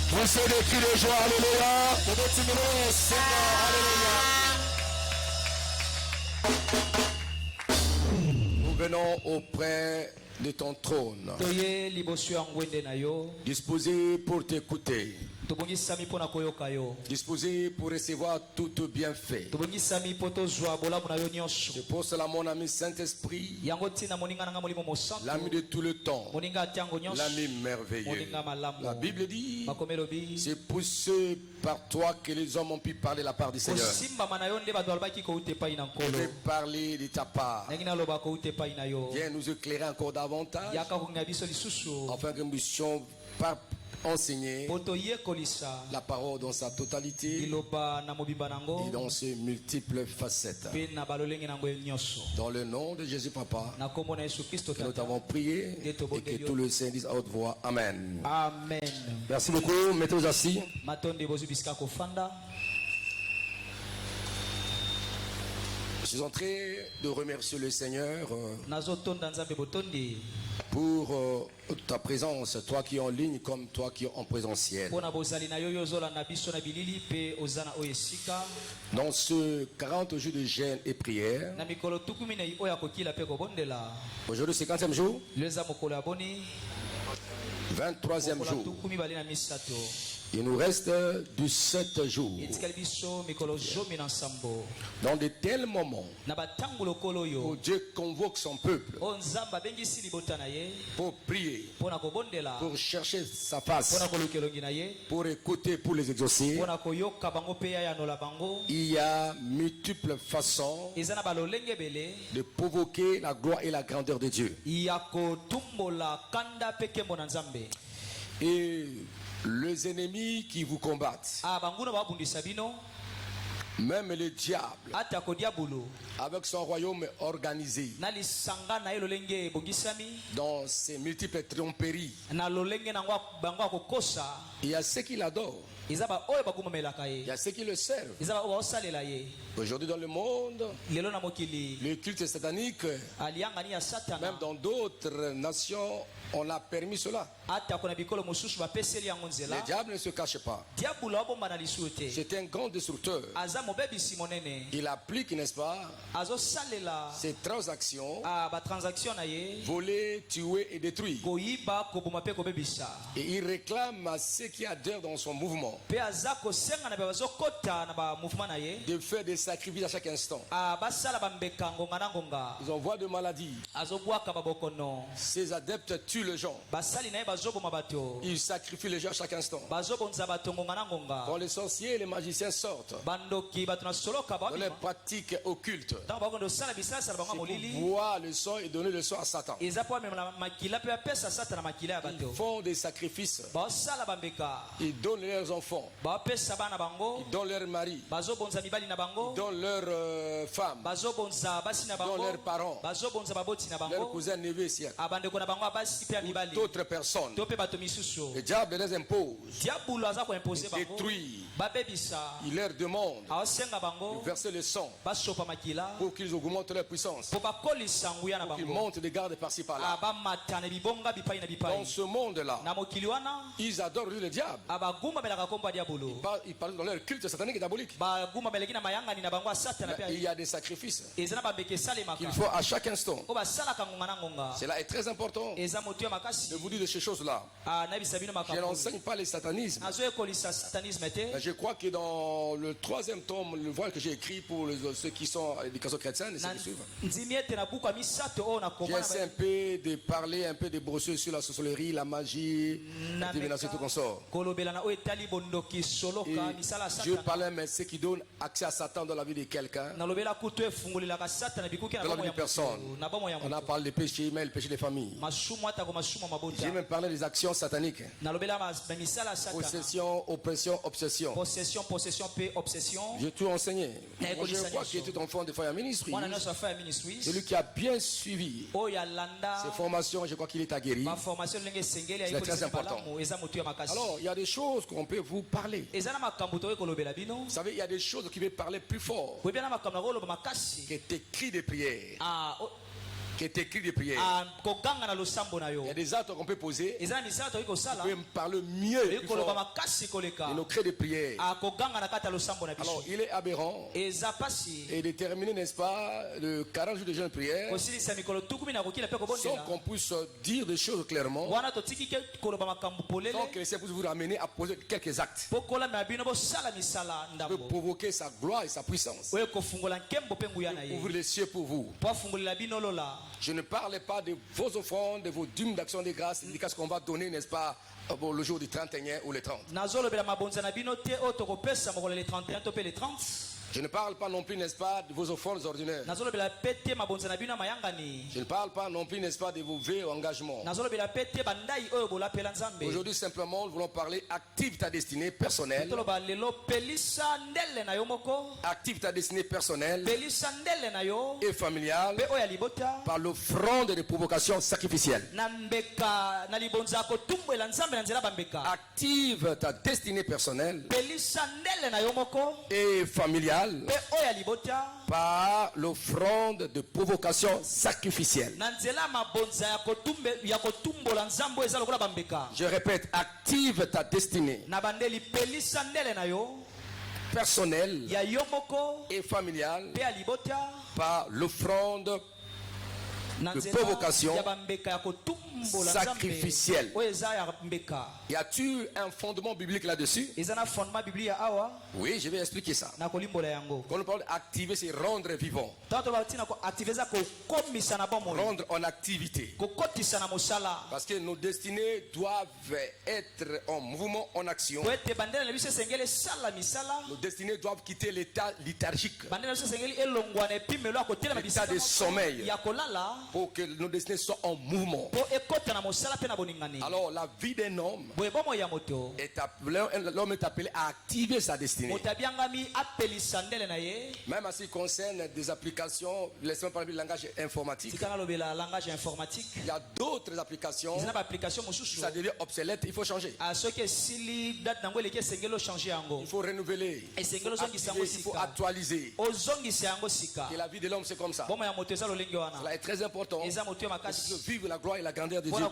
Poussez des cris de joie, alléluia. Nous venons auprès de ton trône, disposés pour t'écouter, disposés pour recevoir tout bienfait. Je pose cela mon ami Saint-Esprit, l'ami de tout le temps, l'ami merveilleux. La Bible dit, c'est poussé par toi que les hommes ont pu parler la part du Seigneur. Je vais parler de ta part. Viens nous éclairer encore davantage, afin que nous puissions enseigner la parole dans sa totalité et dans ses multiples facettes. Dans le nom de Jésus Papa, que nous t'avons prié et que tout le Saint dise à haute voix Amen. Amen. Merci beaucoup. Mettez-vous assis. Je suis en train de remercier le Seigneur pour ta présence, toi qui es en ligne comme toi qui es en présentiel. Dans ce 40 jours de jeûne et prière, aujourd'hui c'est 50e jour, 23e jour. Il nous reste 17 jours. Dans de tels moments où Dieu convoque son peuple pour prier, pour chercher sa face, pour écouter, pour les exaucer, il y a multiples façons de provoquer la gloire et la grandeur de Dieu. Et les ennemis qui vous combattent, même le diable, avec son royaume organisé, dans ses multiples tromperies, il y a ceux qui l'adorent, il y a ceux qui le servent. Aujourd'hui dans le monde, le culte satanique, même dans d'autres nations, on a permis cela. Le diable ne se cache pas. C'est un grand destructeur. Il applique, n'est-ce pas, ces transactions, voler, tuer et détruire. Et il réclame à ceux qui adhèrent dans son mouvement de faire des sacrifices à chaque instant. Ils envoient de maladies. Ces adeptes tuent les gens. Ils sacrifient les gens à chaque instant. Quand les sorciers et les magiciens sortent dans les pratiques occultes, ils voient le sang et donnent le sang à Satan. Ils font des sacrifices. Ils donnent leurs enfants. Ils donnent leurs maris. Ils donnent leurs femmes. Ils donnent leurs parents. Leurs cousins, neveux et siens. D'autres personnes. Le diable les impose. Il détruit. Il leur demande de verser le sang pour qu'ils augmentent leur puissance, pour qu'ils montent des gardes par-ci par-là. Dans ce monde-là, ils adorent le diable. Ils parlent dans leur culte satanique et diabolique. Il y a des sacrifices qu'il faut à chaque instant. Cela est très important de vous dire de ces choses-là. Je n'enseigne pas le satanisme. Mais je crois que dans le 3e tome, le voile que j'ai écrit pour ceux qui sont à l'éducation chrétienne et ceux qui suivent, j'essaie un peu de parler un peu de brosser sur la sorcellerie, la magie, la divination et tout consort. Je parlais mais ceux qui donnent accès à Satan dans la vie de quelqu'un, dans la vie de personne. On a parlé des péchés, mais le péché des familles. J'ai même parlé des actions sataniques. Possession, oppression, obsession. J'ai tout enseigné. Moi, je crois que tout enfant de Fire Ministry, celui qui a bien suivi ses formations, je crois qu'il est aguerri. C'est très important. Alors, il y a des choses qu'on peut vous parler. Vous savez, il y a des choses qui veulent parler plus fort que tes cris de prière. qui est écrit des prières. Il y a des actes qu'on peut poser. On peut parler mieux de nos cris de prière. Alors, il est aberrant et déterminé, n'est-ce pas, de 40 jours de jeûne de prière, sans qu'on puisse dire des choses clairement, sans que ça puisse vous ramener à poser quelques actes pour provoquer sa gloire et sa puissance. Ouvrir les cieux pour vous. Je ne parle pas de vos offrandes, de vos dîmes d'action de grâce, ce qu'on va donner, n'est-ce pas, le jour du 31 ou le 30. Je ne parle pas non plus, n'est-ce pas, de vos offrandes ordinaires. Je ne parle pas non plus, n'est-ce pas, de vos vœux ou engagements. Aujourd'hui, simplement, nous voulons parler active ta destinée personnelle. Active ta destinée personnelle et familiale par l'offrande de provocation sacrificielle. Active ta destinée personnelle et familiale par l'offrande de provocation sacrificielle. Je répète, active ta destinée personnelle et familiale par l'offrande de provocation sacrificielle. Y a-t-il un fondement biblique là-dessus? Oui, je vais expliquer ça. Quand on parle d'activer, c'est rendre vivant. Rendre en activité. Parce que nos destinées doivent être en mouvement, en action. Nos destinées doivent quitter l'état léthargique, l'état de sommeil, pour que nos destinées soient en mouvement. Alors la vie d'un homme est appelé, l'homme est appelé à activer sa destinée. Même en ce qui concerne des applications, laissez-moi parler du langage informatique. Il y a d'autres applications, ça devient obsolète, il faut changer. Il faut renouveler, il faut actualiser. Et la vie de l'homme c'est comme ça. Cela est très important. Vivre la gloire et la grandeur de Dieu.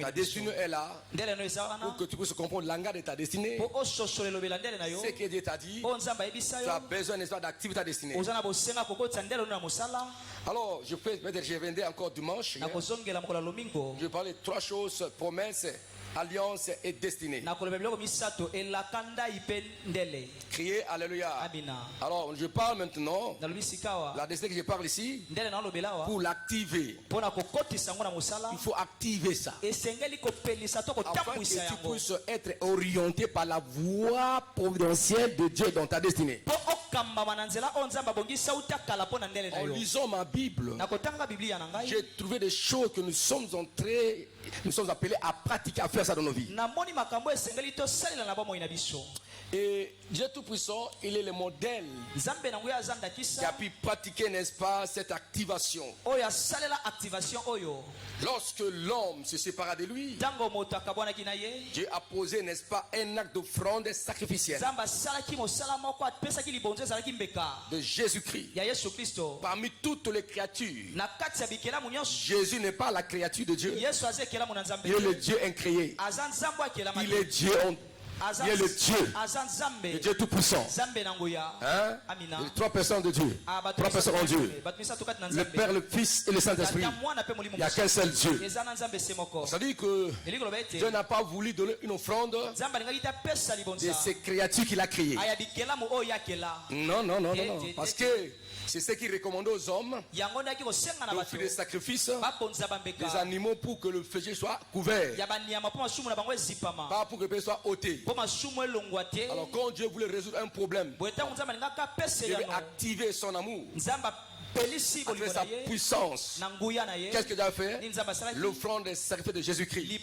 Ta destinée est là pour que tu puisses comprendre l'engagement de ta destinée. Ce que Dieu t'a dit, tu as besoin, n'est-ce pas, d'activer ta destinée. Alors, je reviendrai encore dimanche. Je parlais de 3 choses: promesses, alliance et destinée. Criez alléluia. Alors je parle maintenant la destinée que je parle ici. Pour l'activer, il faut activer ça afin que tu puisses être orienté par la voie providentielle de Dieu dans ta destinée. En lisant ma Bible, j'ai trouvé des choses que nous sommes appelés à pratiquer, à faire ça dans nos vies. Et Dieu Tout-Puissant, il est le modèle qui a pu pratiquer, n'est-ce pas, cette activation. Lorsque l'homme se sépara de lui, Dieu a posé, n'est-ce pas, un acte d'offrande sacrificielle de Jésus-Christ. Parmi toutes les créatures, Jésus n'est pas la créature de Dieu. Il est le Dieu incréé. Il est Dieu. Il est le Dieu Tout-Puissant. Hein? Les 3 personnes de Dieu. 3 personnes en Dieu. Le Père, le Fils et le Saint-Esprit. Il n'y a qu'un seul Dieu. Ça dit que Dieu n'a pas voulu donner une offrande de ces créatures qu'il a créées. Non. Parce que c'est ce qui recommandait aux hommes d'offrir des sacrifices, des animaux pour que le péché soit couvert, pas pour que le péché soit ôté. Alors quand Dieu voulait résoudre un problème, il devait activer son amour, avec sa puissance. Qu'est-ce que Dieu a fait? L'offrande des sacrifices de Jésus-Christ,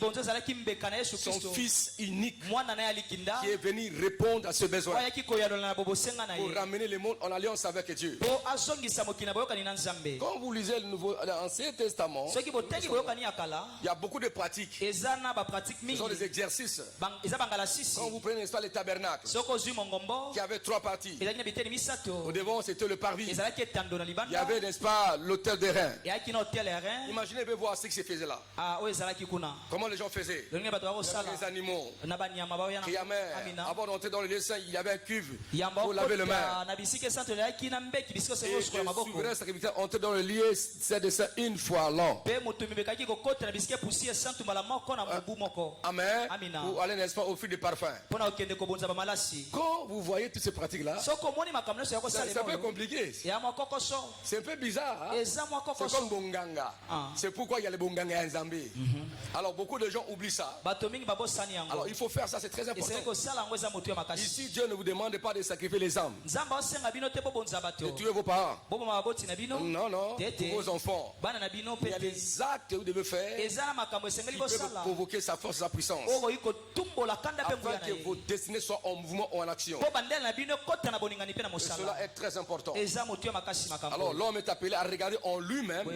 son Fils unique, qui est venu répondre à ce besoin pour ramener le monde en alliance avec Dieu. Quand vous lisez l'Ancien Testament, il y a beaucoup de pratiques. Ce sont des exercices. Quand vous prenez, n'est-ce pas, les tabernacles qui avaient 3 parties. Au devant c'était le parvis, il y avait, n'est-ce pas, l'hôtel des reins. Imaginez, vous voir ce qui se faisait là. Comment les gens faisaient. Les animaux. Avant d'entrer dans le lieu saint, il y avait un cuve pour laver les mains. Et le souverain sacrificateur entrait dans le lieu saint de saint une fois l'an. Amen. Pour aller, n'est-ce pas, offrir des parfums. Quand vous voyez toutes ces pratiques-là, c'est un peu compliqué. C'est un peu bizarre. Hein? C'est comme Bonganga. C'est pourquoi il y a les Bonganga en Zambie. Alors beaucoup de gens oublient ça. Alors il faut faire ça, c'est très important. Ici, Dieu ne vous demande pas de sacrifier les âmes, de tuer vos parents. Non, non, pour vos enfants. Il y a des actes que vous devez faire qui peuvent provoquer sa force, sa puissance, afin que vos destinées soient en mouvement ou en action. Et cela est très important. Alors l'homme est appelé à regarder en lui-même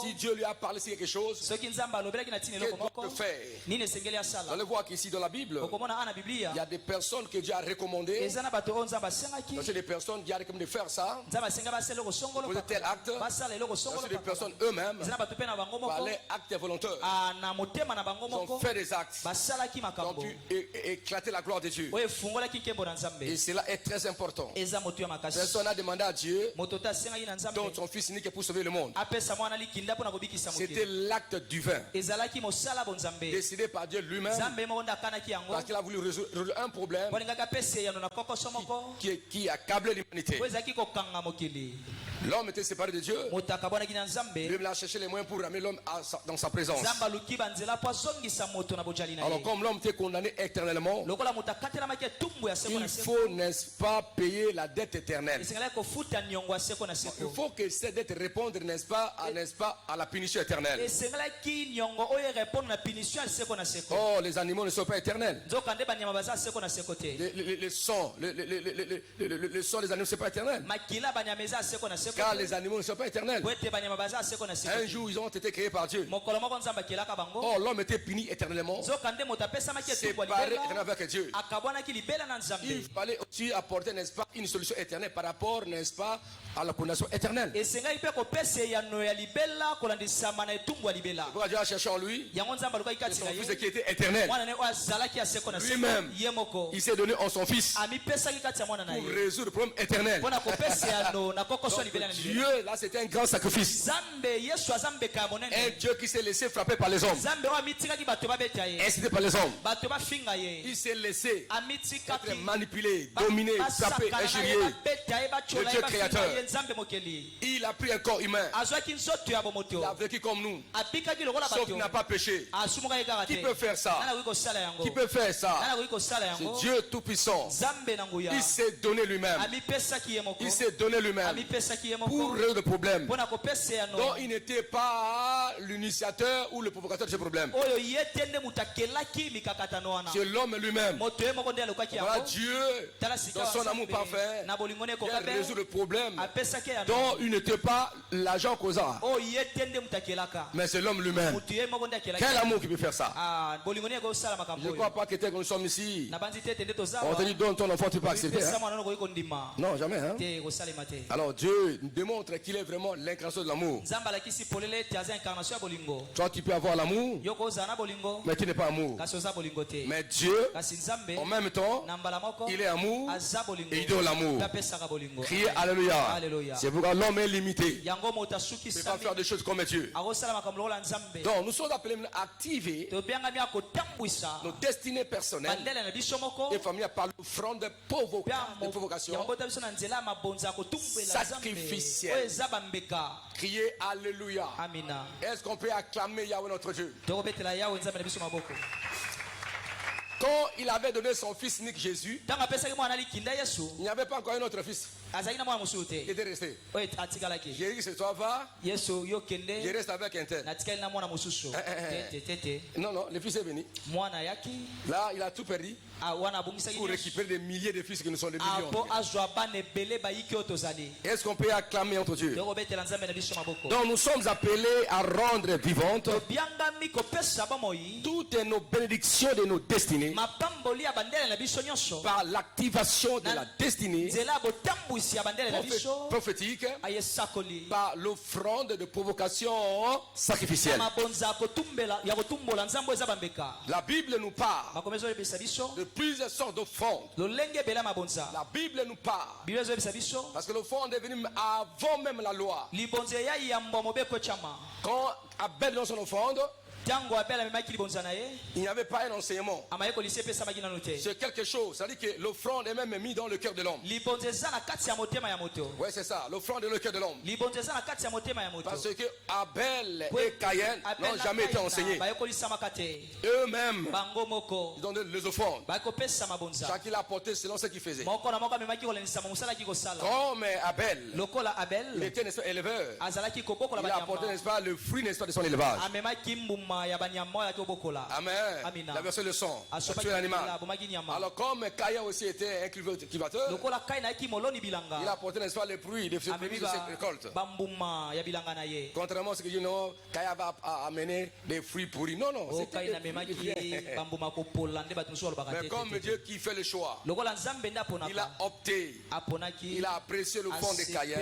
si Dieu lui a parlé sur quelque chose, qu'il doit faire. Vous allez voir qu'ici dans la Bible, il y a des personnes que Dieu a recommandées. C'est des personnes qui ont recommandé de faire ça, poser tel acte. C'est des personnes eux-mêmes, par les actes volontaires, ils ont fait des actes, ils ont pu éclater la gloire de Dieu. Et cela est très important. Personne n'a demandé à Dieu dont son fils unique pour sauver le monde. C'était l'acte divin, décidé par Dieu lui-même, parce qu'il a voulu résoudre un problème qui accablait l'humanité. L'homme était séparé de Dieu. Dieu a cherché les moyens pour ramener l'homme dans sa présence. Alors comme l'homme était condamné éternellement, il faut, n'est-ce pas, payer la dette éternelle. Il faut que cette dette réponde, n'est-ce pas, à la punition éternelle. Oh, les animaux ne sont pas éternels. Le sang des animaux ne sont pas éternel. Car les animaux ne sont pas éternels. Un jour, ils ont été créés par Dieu. Oh, l'homme était puni éternellement, séparé éternellement avec Dieu. Il fallait aussi apporter, n'est-ce pas, une solution éternelle par rapport, n'est-ce pas, à la condamnation éternelle. Pourquoi Dieu a cherché en lui son fils qui était éternel. Lui-même, il s'est donné en son fils pour résoudre le problème éternel. Donc, Dieu, là, c'était un grand sacrifice. Un Dieu qui s'est laissé frapper par les hommes, incité par les hommes. Il s'est laissé être manipulé, dominé, frappé, injurié. Le Dieu créateur. Il a pris un corps humain. Il a vécu comme nous, sauf qu'il n'a pas péché. Qui peut faire ça? Qui peut faire ça? C'est Dieu tout-puissant. Il s'est donné lui-même. Il s'est donné lui-même pour résoudre le problème. Donc il n'était pas l'initiateur ou le provocateur de ce problème. C'est l'homme lui-même. Voilà Dieu, dans son amour parfait, qui a résolu le problème dont il n'était pas l'agent causal. Mais c'est l'homme lui-même. Quel amour qui peut faire ça? Je ne crois pas que nous sommes ici, on te dit donne ton enfant, tu peux accepter. Hein? Non, jamais. Hein? Alors Dieu démontre qu'il est vraiment l'incarnation de l'amour. Toi tu peux avoir l'amour, mais tu n'es pas amour. Mais Dieu, en même temps, il est amour et il donne l'amour. Criez Alléluia. C'est pourquoi l'homme est limité. Il ne peut pas faire des choses comme Dieu. Donc nous sommes appelés à activer nos destinées personnelles et familiales par l'offrande de provocation sacrificielle. Criez Alléluia. Est-ce qu'on peut acclamer Yahweh notre Dieu? Quand il avait donné son fils unique Jésus, il n'y avait pas encore un autre fils qui était resté. Jésus, c'est toi, va. Je reste avec un tel. Non, non, le fils est venu. Là, il a tout perdu pour récupérer des milliers de fils qui nous sont des millions. Est-ce qu'on peut acclamer notre Dieu? Donc nous sommes appelés à rendre vivantes toutes nos bénédictions de nos destinées par l'activation de la destinée prophétique par l'offrande de provocation sacrificielle. La Bible nous parle de plusieurs sortes d'offrandes. La Bible nous parle parce que l'offrande est venue avant même la loi. Quand Abel dans son offrande, il n'y avait pas un enseignement. C'est quelque chose. C'est-à-dire que l'offrande est même mise dans le cœur de l'homme. Oui, c'est ça. L'offrande est dans le cœur de l'homme. Parce que Abel et Caïn n'ont jamais été enseignés. Eux-mêmes, ils donnaient les offrandes. Chacun l'a apporté selon ce qu'il faisait. Comme Abel, il était n'est-ce pas, éleveur. Il a apporté n'est-ce pas, le fruit n'est-ce pas, de son élevage. Amen. Il a versé le sang, il a tué l'animal. Alors comme Caïn aussi était un cultivateur, il a apporté n'est-ce pas, le fruit de cette récolte. Contrairement à ce que dit non, Caïn va amener des fruits pourris. Non, non. Mais comme Dieu qui fait le choix, il a opté, il a apprécié le fond de Caïn.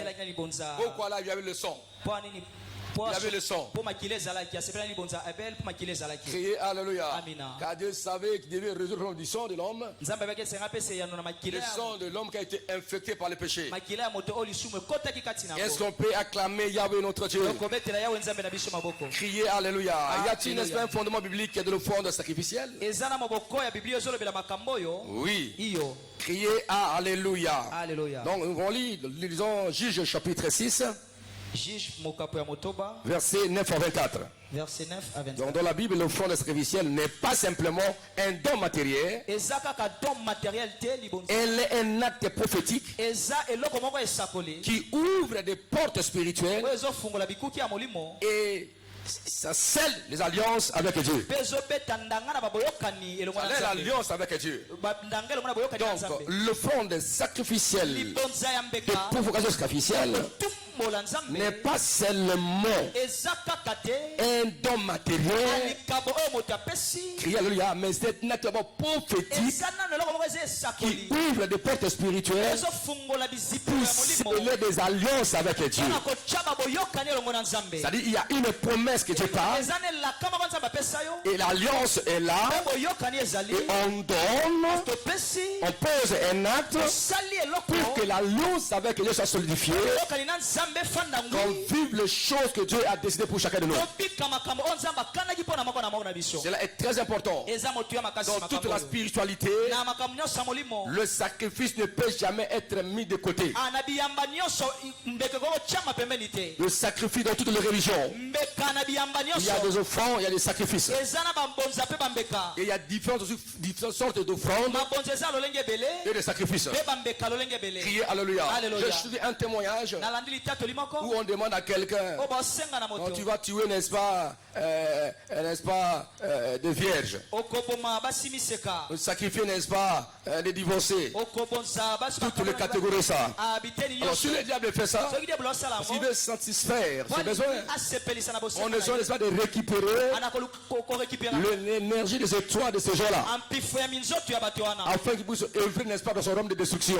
Pourquoi là il y avait le sang? Il avait le sang. Criez Alléluia. Car Dieu savait qu'il devait résoudre du sang de l'homme. Le sang de l'homme qui a été infecté par le péché. Est-ce qu'on peut acclamer Yahweh notre Dieu? Criez Alléluia. Y a-t-il n'est-ce pas un fondement biblique de l'offrande sacrificielle? Oui. Criez Alléluia. Donc nous lisons Juge chapitre 6. Versets 9 à 24. Donc dans la Bible, l'offrande sacrificielle n'est pas simplement un don matériel. Elle est un acte prophétique qui ouvre des portes spirituelles et ça scelle les alliances avec Dieu. Ça l'alliance avec Dieu. Donc l'offrande sacrificielle de provocation sacrificielle n'est pas seulement un don matériel, mais c'est un acte prophétique qui ouvre des portes spirituelles pour sceller des alliances avec Dieu. C'est-à-dire il y a une promesse que Dieu parle et l'alliance est là et on donne, on pose un acte pour que l'alliance avec Dieu soit solidifiée, qu'on vive les choses que Dieu a décidées pour chacun de nous. Cela est très important. Dans toute la spiritualité, le sacrifice ne peut jamais être mis de côté. Le sacrifice dans toutes les religions, il y a des offrandes, il y a des sacrifices. Et il y a différentes sortes d'offrandes et des sacrifices. Criez Alléluia. Je suis un témoignage où on demande à quelqu'un, quand tu vas tuer, n'est-ce pas, des vierges, sacrifier, n'est-ce pas, des divorcés, toutes les catégories ça. Alors si le diable fait ça, s'il veut satisfaire ses besoins, on a besoin, n'est-ce pas, de récupérer l'énergie des étoiles de ces gens-là, afin qu'ils puissent œuvrer, n'est-ce pas, dans son royaume de destruction.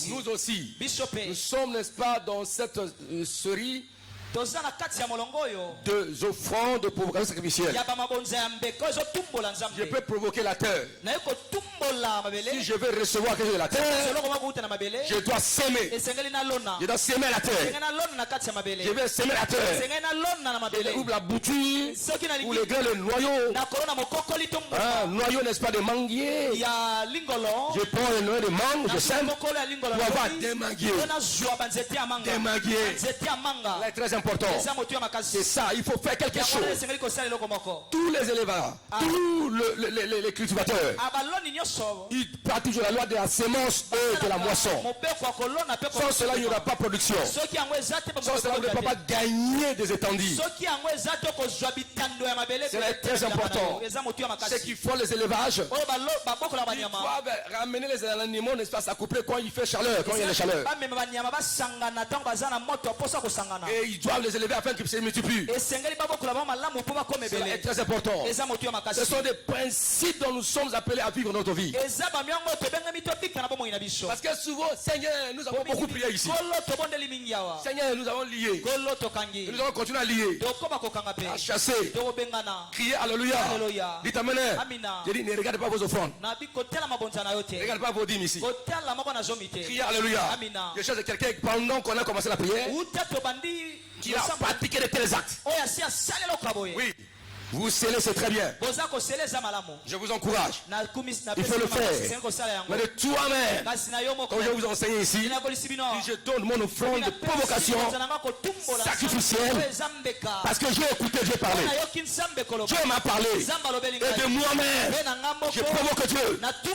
Nous aussi, nous sommes, n'est-ce pas, dans cette série deux offrandes de provocation sacrificielle. Je peux provoquer la terre. Si je veux recevoir quelque chose de la terre, je dois s'aimer. Je dois s'aimer la terre. Je vais s'aimer la terre. Ou la bouture, ou les grains, le noyau. Un noyau, n'est-ce pas, de manguier. Je prends le noyau de mangue, je sème pour avoir des manguiers. Des manguiers. Là, très important. C'est ça, il faut faire quelque chose. Tous les éleveurs, tous les cultivateurs, ils pratiquent toujours la loi de la sémence et de la moisson. Sans cela, il n'y aura pas de production. Sans cela, on ne peut pas gagner des étendues. C'est très important. C'est qu'il faut les élevages. Ils doivent ramener les animaux, n'est-ce pas, s'accoupler quand il fait chaleur, quand il y a la chaleur. Et ils doivent les élever afin qu'ils se multiplient. Cela est très important. Ce sont des principes dont nous sommes appelés à vivre notre vie. Parce que souvent, Seigneur, nous avons beaucoup prié ici. Seigneur, nous avons lié. Et nous allons continuer à lier, à chasser, crier Alléluia. Dites Amen. Je dis, ne regardez pas vos offrandes. Ne regardez pas vos dîmes ici. Criez Alléluia. Je cherche quelqu'un pendant qu'on a commencé la prière qui a pratiqué de tels actes. Oui. Vous scellez, c'est très bien. Je vous encourage. Il faut le faire. Mais de toi-même, comme je vous enseigne ici, je donne mon offrande de provocation sacrificielle parce que j'ai écouté Dieu parler. Dieu m'a parlé. Et de moi-même, je provoque Dieu pour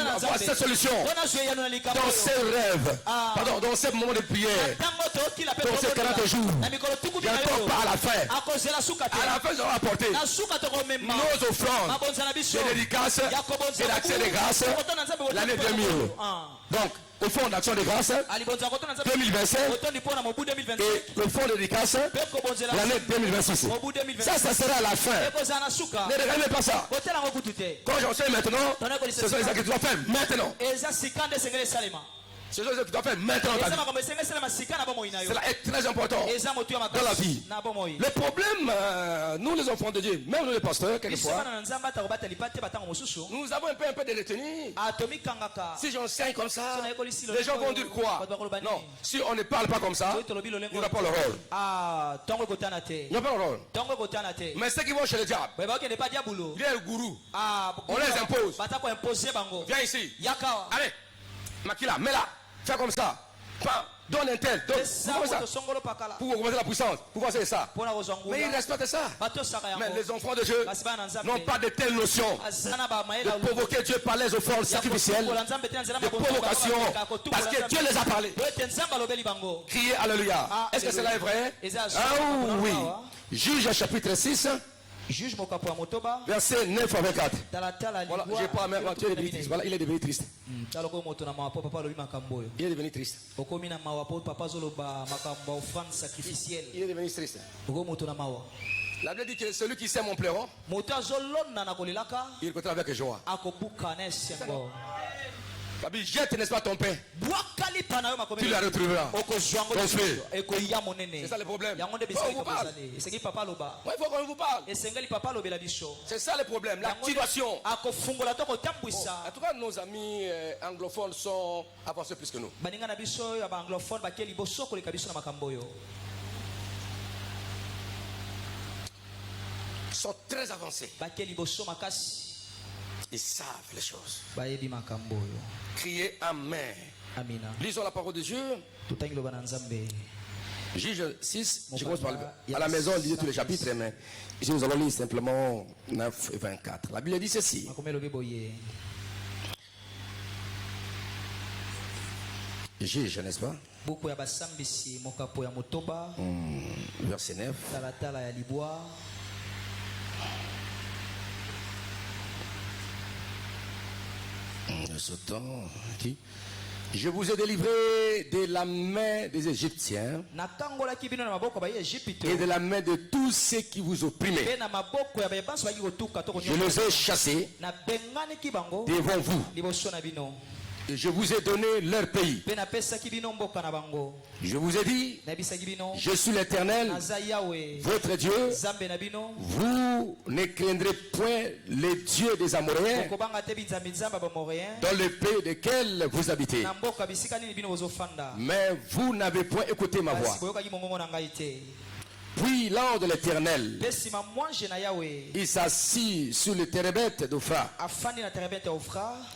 avoir cette solution dans ces rêves, pardon, dans ces moments de prière, dans ces 40 jours. Bientôt pas à la fin. À la fin, je vais apporter nos offrandes de dédicaces et d'accès de grâce l'année 2000. Donc, au fond d'action de grâce 2025 et le fond de dédicace l'année 2026. Ça sera à la fin. Ne regardez pas ça. Quand j'enseigne maintenant, ce sont les actes que tu dois faire maintenant. C'est ce que tu dois faire maintenant dans ta vie. Cela est très important dans la vie. Le problème, nous les enfants de Dieu, même nous les pasteurs, quelquefois, nous avons un peu de retenue. Si j'enseigne comme ça, les gens vont dire quoi? Non, si on ne parle pas comme ça, on n'a pas le rôle. On n'a pas le rôle. Mais ceux qui vont chez le diable, viens le gourou, on les impose. Viens ici. Allez, Makila, mets-la. Fais comme ça. Donne un tel. Pour commencer la puissance. Pourquoi c'est ça? Mais ils respectent ça. Mais les enfants de Dieu n'ont pas de telles notions. De provoquer Dieu par les offrandes sacrificielles. De provocation. Parce que Dieu les a parlé. Criez Alléluia. Est-ce que cela est vrai? Ah oui. Juge chapitre 6. Verset 9 à 24. Voilà, j'ai pas même. Voilà, il est devenu triste. Il est devenu triste. Il est devenu triste. La Bible dit que celui qui sème en pleurant, il côté avec joie. La Bible jette, n'est-ce pas, ton pain? Tu la retrouveras. Ton frère. C'est ça le problème. Il faut qu'on vous parle. C'est ça le problème, l'activation. En tout cas, nos amis anglophones sont avancés plus que nous. Ils sont très avancés. Ils savent les choses. Criez Amen. Lisons la parole de Dieu. Juge 6, je commence par à la maison, lisez tous les chapitres, mais ici nous allons lire simplement 9 et 24. La Bible dit ceci. Juge, n'est-ce pas? Verset 9. Je vous ai délivré de la main des Égyptiens et de la main de tous ceux qui vous opprimaient. Je les ai chassés devant vous. Et je vous ai donné leur pays. Je vous ai dit, je suis l'Éternel, votre Dieu. Vous ne craindrez point les dieux des Amoréens dans le pays desquels vous habitez. Mais vous n'avez point écouté ma voix. Puis l'ange de l'Éternel, il s'assit sur le térébète d'Ophra,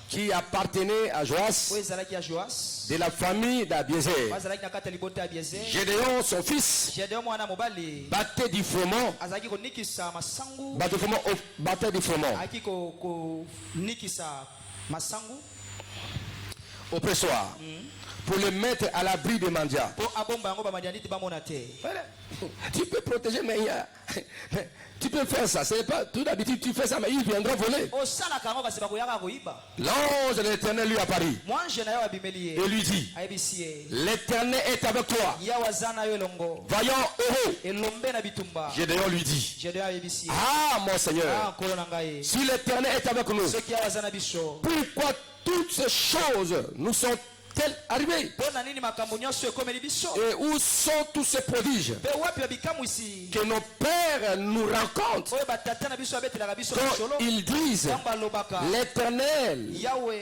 qui appartenait à Joas, de la famille d'Abiézer. Gédéon, son fils, battait du froment, au pressoir, pour le mettre à l'abri des mendiants. Tu peux protéger, mais Tu peux faire ça, c'est pas tout d'habitude tu fais ça, mais il viendra voler. L'ange de l'Éternel lui apparaît et lui dit, l'Éternel est avec toi, vaillant heureux. Gédéon lui dit, ah mon Seigneur, si l'Éternel est avec nous, pourquoi toutes ces choses nous sont arrivé? Et où sont tous ces prodiges que nos pères nous rencontrent quand ils disent, l'Éternel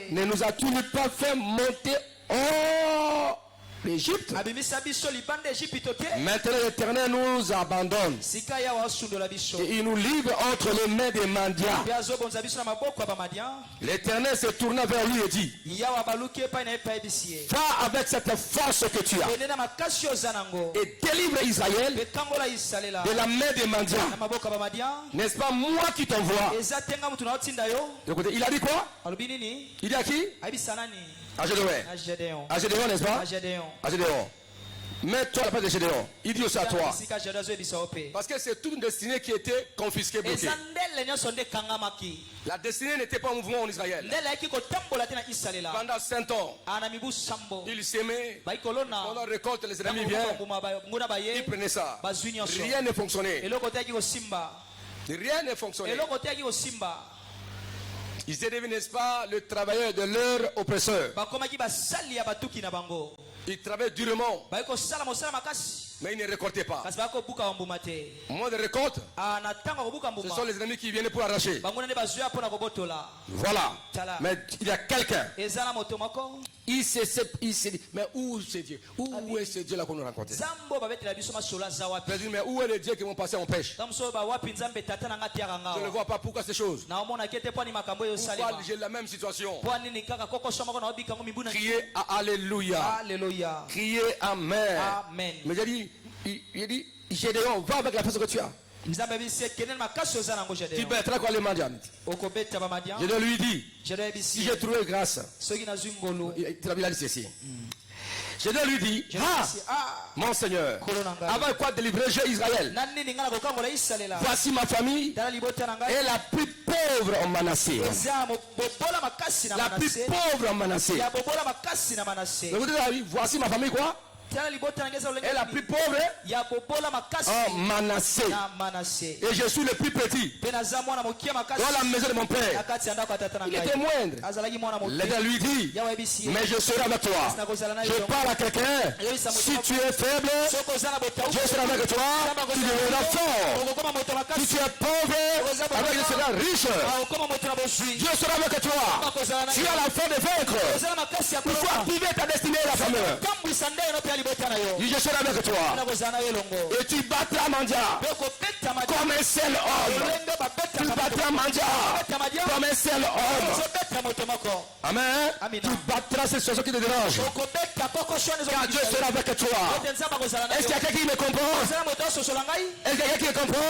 ne nous a-t-il pas fait monter hors l'Égypte? Maintenant l'Éternel nous abandonne et il nous livre entre les mains des mendiants. L'Éternel se tourna vers lui et dit, va avec cette force que tu as et délivre Israël de la main des mendiants. N'est-ce pas moi qui t'envoie? Il a dit quoi? Il dit à qui? À Gédéon. À Gédéon, n'est-ce pas? À Gédéon. Mets-toi la place de Gédéon. Il dit aussi à toi. Parce que c'est toute une destinée qui était confisquée, bloquée. La destinée n'était pas en mouvement en Israël. Pendant 5 ans, il s'aimait. Pendant la récolte, les ennemis viennent. Il prenait ça. Rien ne fonctionnait. Rien ne fonctionnait. Ils étaient devenus, n'est-ce pas, le travailleur de leur oppresseur. Ils travaillaient durement, mais ils ne récoltaient pas. Moins de récolte, ce sont les ennemis qui viennent pour arracher. Voilà. Mais il y a quelqu'un. Il s'est dit, mais où c'est Dieu? Où est ce Dieu là qu'on nous rencontre? Mais où est le Dieu qui m'ont passé en pêche? Je ne vois pas pourquoi ces choses. Pourquoi j'ai la même situation? Criez Alléluia. Alléluia. Criez Amen. Amen. Mais il dit, Gédéon, va avec la force que tu as. Tu battras quoi les mendiants? Gédéon lui dit, si j'ai trouvé grâce, il a dit ceci. Gédéon lui dit, mon Seigneur, avec quoi délivrer Israël? Voici ma famille et la plus pauvre en Manassé. La plus pauvre en Manassé. Voici ma famille quoi? Et la plus pauvre en Manassé. Et je suis le plus petit dans la maison de mon père. Il était moindre. L'Éternel lui dit, mais je serai avec toi. Je parle à quelqu'un. Si tu es faible, je serai avec toi. Tu deviendras fort. Si tu es pauvre, alors je serai riche. Dieu sera avec toi. Tu as la foi de vaincre. Il faut activer ta destinée, la famille. Je serai avec toi. Et tu battras Mandia comme un seul homme. Tu battras Mandia comme un seul homme. Amen. Tu battras ces choses qui te dérangent. Car Dieu sera avec toi. Est-ce qu'il y a quelqu'un qui me comprend? Est-ce qu'il y a quelqu'un qui me comprend?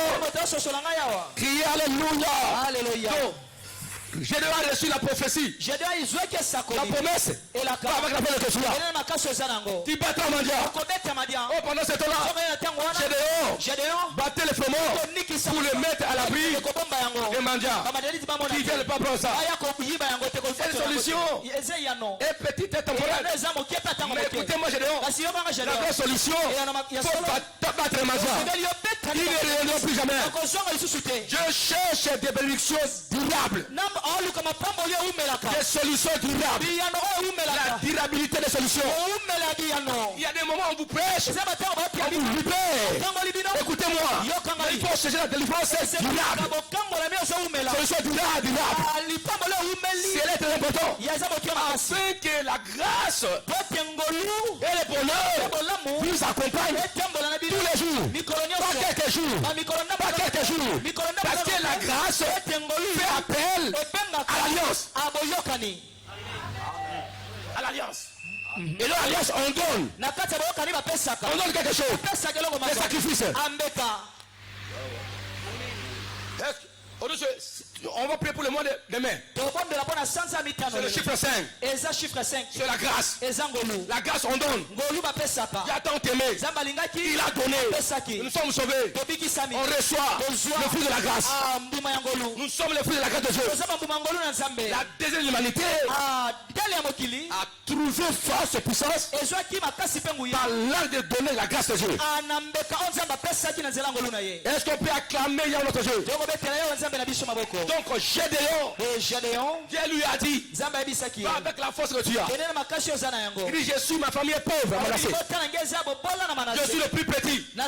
Criez Alléluia. Alléluia. Gédéon a reçu la prophétie. La promesse. Pas avec la parole que tu as. Tu battras Mandia. Oh, pendant ce temps-là, Gédéon battait les froment pour le mettre à l'abri et Mandia. Qui vient ne pas prendre ça. C'est une solution. Et petite et temporaire. Mais écoutez-moi, Gédéon. La vraie solution, il faut battre Mandia. Il ne reviendra plus jamais. Je cherche des bénédictions durables. Des solutions durables. La durabilité des solutions. Il y a des moments où vous prêchez, où vous vivez. Écoutez-moi. Il faut chercher la délivrance durable. Solution durable. C'est très important. Afin que la grâce et le bonheur vous accompagnent tous les jours. Pas quelques jours. Pas quelques jours. Parce que la grâce fait appel à l'alliance. À l'alliance. Et dans l'alliance, on donne. On donne quelque chose. Des sacrifices. On va prier pour le mois de mai. C'est le chiffre 5. C'est la grâce. La grâce on donne. Il a tant aimé. Il a donné. Nous sommes sauvés. On reçoit le fruit de la grâce. Nous sommes le fruit de la grâce de Dieu. La deuxième humanité a trouvé force et puissance par l'art de donner la grâce de Dieu. Est-ce qu'on peut acclamer Yahweh notre Dieu? Donc Gédéon, Dieu lui a dit, va avec la force que tu as. Il dit, je suis, ma famille est pauvre. Je suis le plus petit. Va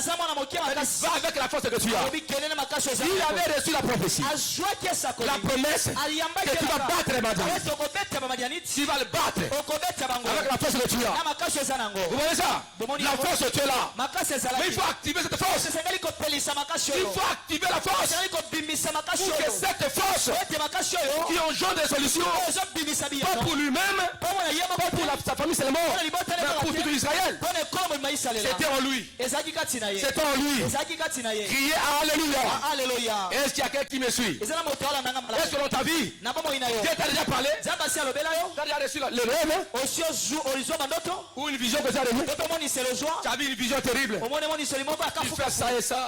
avec la force que tu as. Il avait reçu la prophétie, la promesse que tu vas battre Madianite. Tu vas le battre avec la force que tu as. Vous voyez ça? La force tu es là. Mais il faut activer cette force. Il faut activer la force pour que cette force qui engendre des solutions, pas pour lui-même, pas pour sa famille seulement, mais pour tout Israël. C'était en lui. C'était en lui. Criez Alléluia. Est-ce qu'il y a quelqu'un qui me suit? Est-ce que dans ta vie, Dieu t'a déjà parlé? Tu as déjà reçu le rêve ou une vision que tu as reçue? Tu as vu une vision terrible. Tu fais ça et ça.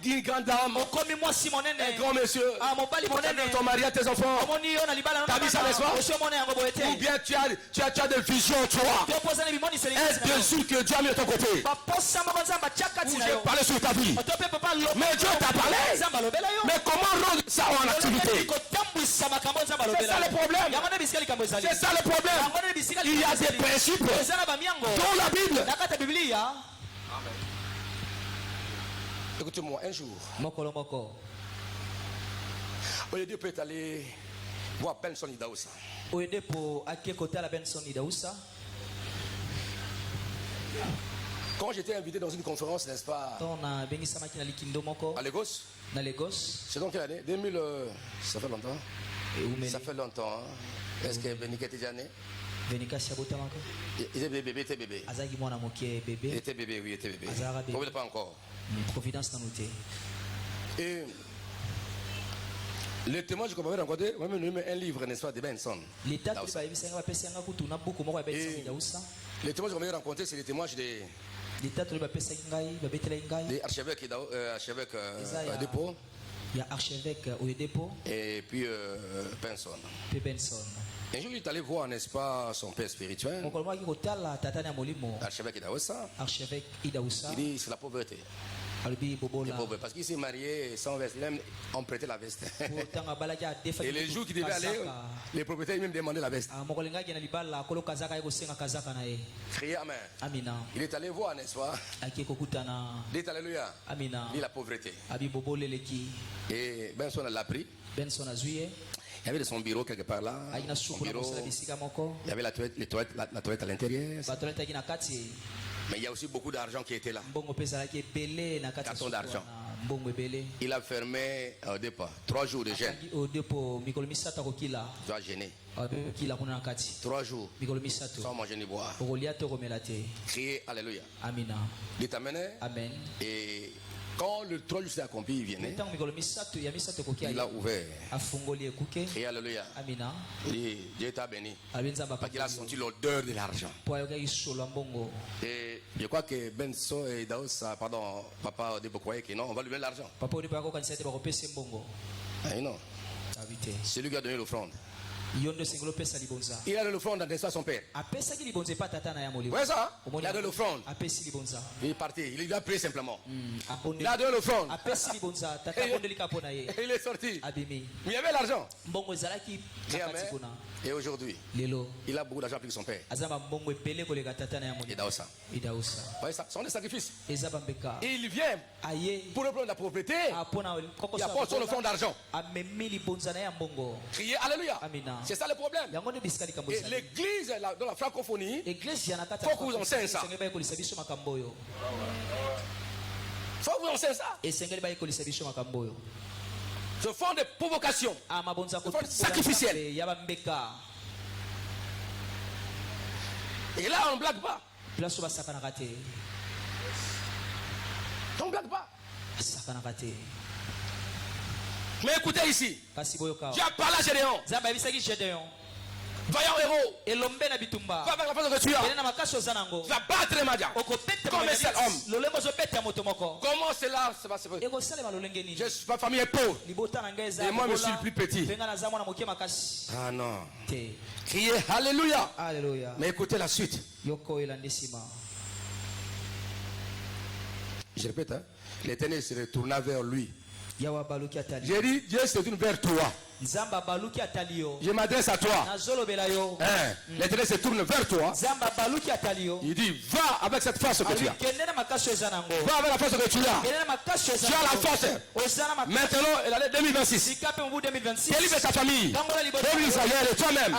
Tu es une grande dame, un grand monsieur. Ton mari a tes enfants. Tu as vu ça, n'est-ce pas? Ou bien tu as des visions, tu vois. Est-ce bien sûr que Dieu a mis de ton côté? Ou j'ai parlé sur ta vie. Mais Dieu t'a parlé. Mais comment rendre ça en activité? C'est ça le problème. C'est ça le problème. Il y a des principes dans la Bible. Écoutez-moi, un jour, Dieu peut aller voir Benson Idaoussa. Quand j'étais invité dans une conférence, n'est-ce pas, à Lagos, c'est donc quelle année? 2000, ça fait longtemps. Ça fait longtemps. Hein? Est-ce que Benika était déjà né? Il était bébé, il était bébé. Il était bébé, oui, il était bébé. Vous ne pas encore. Et le témoin que vous m'avez rencontré, moi même un livre, n'est-ce pas, de Benson. Les témoins que vous m'avez rencontré, c'est les témoignages des archevêques Dépôt. Il y a archevêque au dépôt. Et puis Benson. Un jour, il est allé voir, n'est-ce pas, son père spirituel. Archevêque Idaoussa. Il dit, c'est la pauvreté. Parce qu'il s'est marié sans veste, même on prêtait la veste. Et les jours qu'il devait aller, les propriétaires même demandaient la veste. Criez Amen. Il est allé voir, n'est-ce pas? Dites Alléluia. Il la pauvreté. Et Benson l'a pris. Il y avait son bureau quelque part là. Bureau, il y avait la toilette à l'intérieur. Mais il y a aussi beaucoup d'argent qui était là. Carton d'argent. Il a fermé au départ 3 jours de jeûne. Tu dois gêner. 3 jours sans manger ni boire. Criez Alléluia. Dites Amen. Et quand le 3 jours s'est accompli, il venait. Il a ouvert. Et Alléluia. Il dit, Dieu t'a béni. Parce qu'il a senti l'odeur de l'argent. Et je crois que Benson et Idaoussa, pardon, papa de croyait que non, on va lui donner l'argent. Ah non. C'est lui qui a donné l'offrande. Il a donné l'offrande à son père. Vous voyez ça? Il a donné l'offrande. Il est parti. Il lui a pris simplement. Il a donné l'offrande. Et il est sorti. Mais il y avait l'argent. Et aujourd'hui, il a beaucoup d'argent plus que son père. Idaoussa. Vous voyez ça? Ce sont des sacrifices. Et il vient pour reprendre la propriété. Il apporte son offrande d'argent. Criez Alléluia. C'est ça le problème. Et l'église dans la francophonie, il faut que vous enseignez ça. Il faut que vous enseignez ça. Ce font des provocations. Ce font des sacrificiels. Et là, on ne blague pas. On ne blague pas. Mais écoutez ici. Dieu a parlé à Gédéon. Vaillant héros. Va vers la face que tu as. Va battre Madian. Comme un seul homme. Comment cela se passe? Ma famille est pauvre. Et moi, je suis le plus petit. Ah non. Criez Alléluia. Alléluia. Mais écoutez la suite. Je répète, hein? L'Éternel se retourna vers lui. J'ai dit, Dieu se tourne vers toi. Je m'adresse à toi. L'Éternel se tourne vers toi. Il dit, va avec cette force que tu as. Va avec la force que tu as. Tu as la force. Maintenant, l'année 2026. Délivre ta famille. Délivre Israël et toi-même.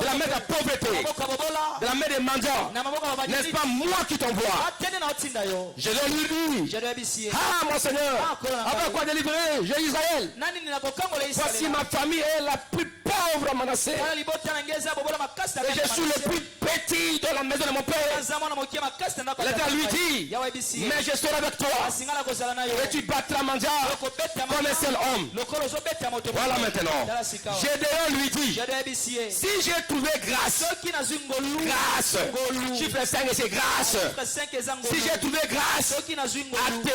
De la main de la pauvreté. De la main des mendiants. N'est-ce pas moi qui t'envoie? Je lui dis, ah mon Seigneur, avec quoi délivrer? J'ai Israël. Voici ma famille est la plus pauvre Manassé. Et je suis le plus petit de la maison de mon père. L'Éternel lui dit, mais je serai avec toi. Et tu battras Mandia comme un seul homme. Voilà maintenant. Gédéon lui dit, si j'ai trouvé grâce, chiffre 5 et c'est grâce. Si j'ai trouvé grâce à tes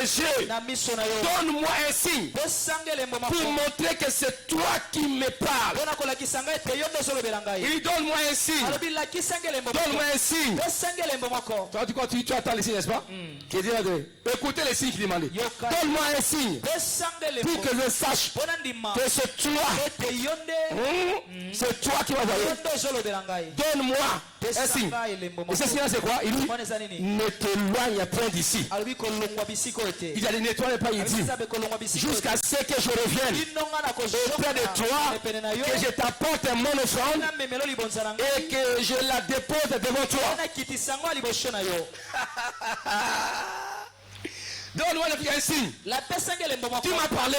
yeux, donne-moi un signe pour montrer que c'est toi qui me parles. Il donne-moi un signe. Donne-moi un signe. Tu attends les signes, n'est-ce pas? Écoutez les signes qu'il demandait. Donne-moi un signe pour que je sache que c'est toi. C'est toi qui m'as envoyé. Donne-moi un signe. Et ce signe c'est quoi? Il dit, ne t'éloigne point d'ici. Il a dit, nettoie pas ici. Jusqu'à ce que je revienne auprès de toi, que je t'apporte mon offrande et que je la dépose devant toi. Donne-moi un signe. Tu m'as parlé.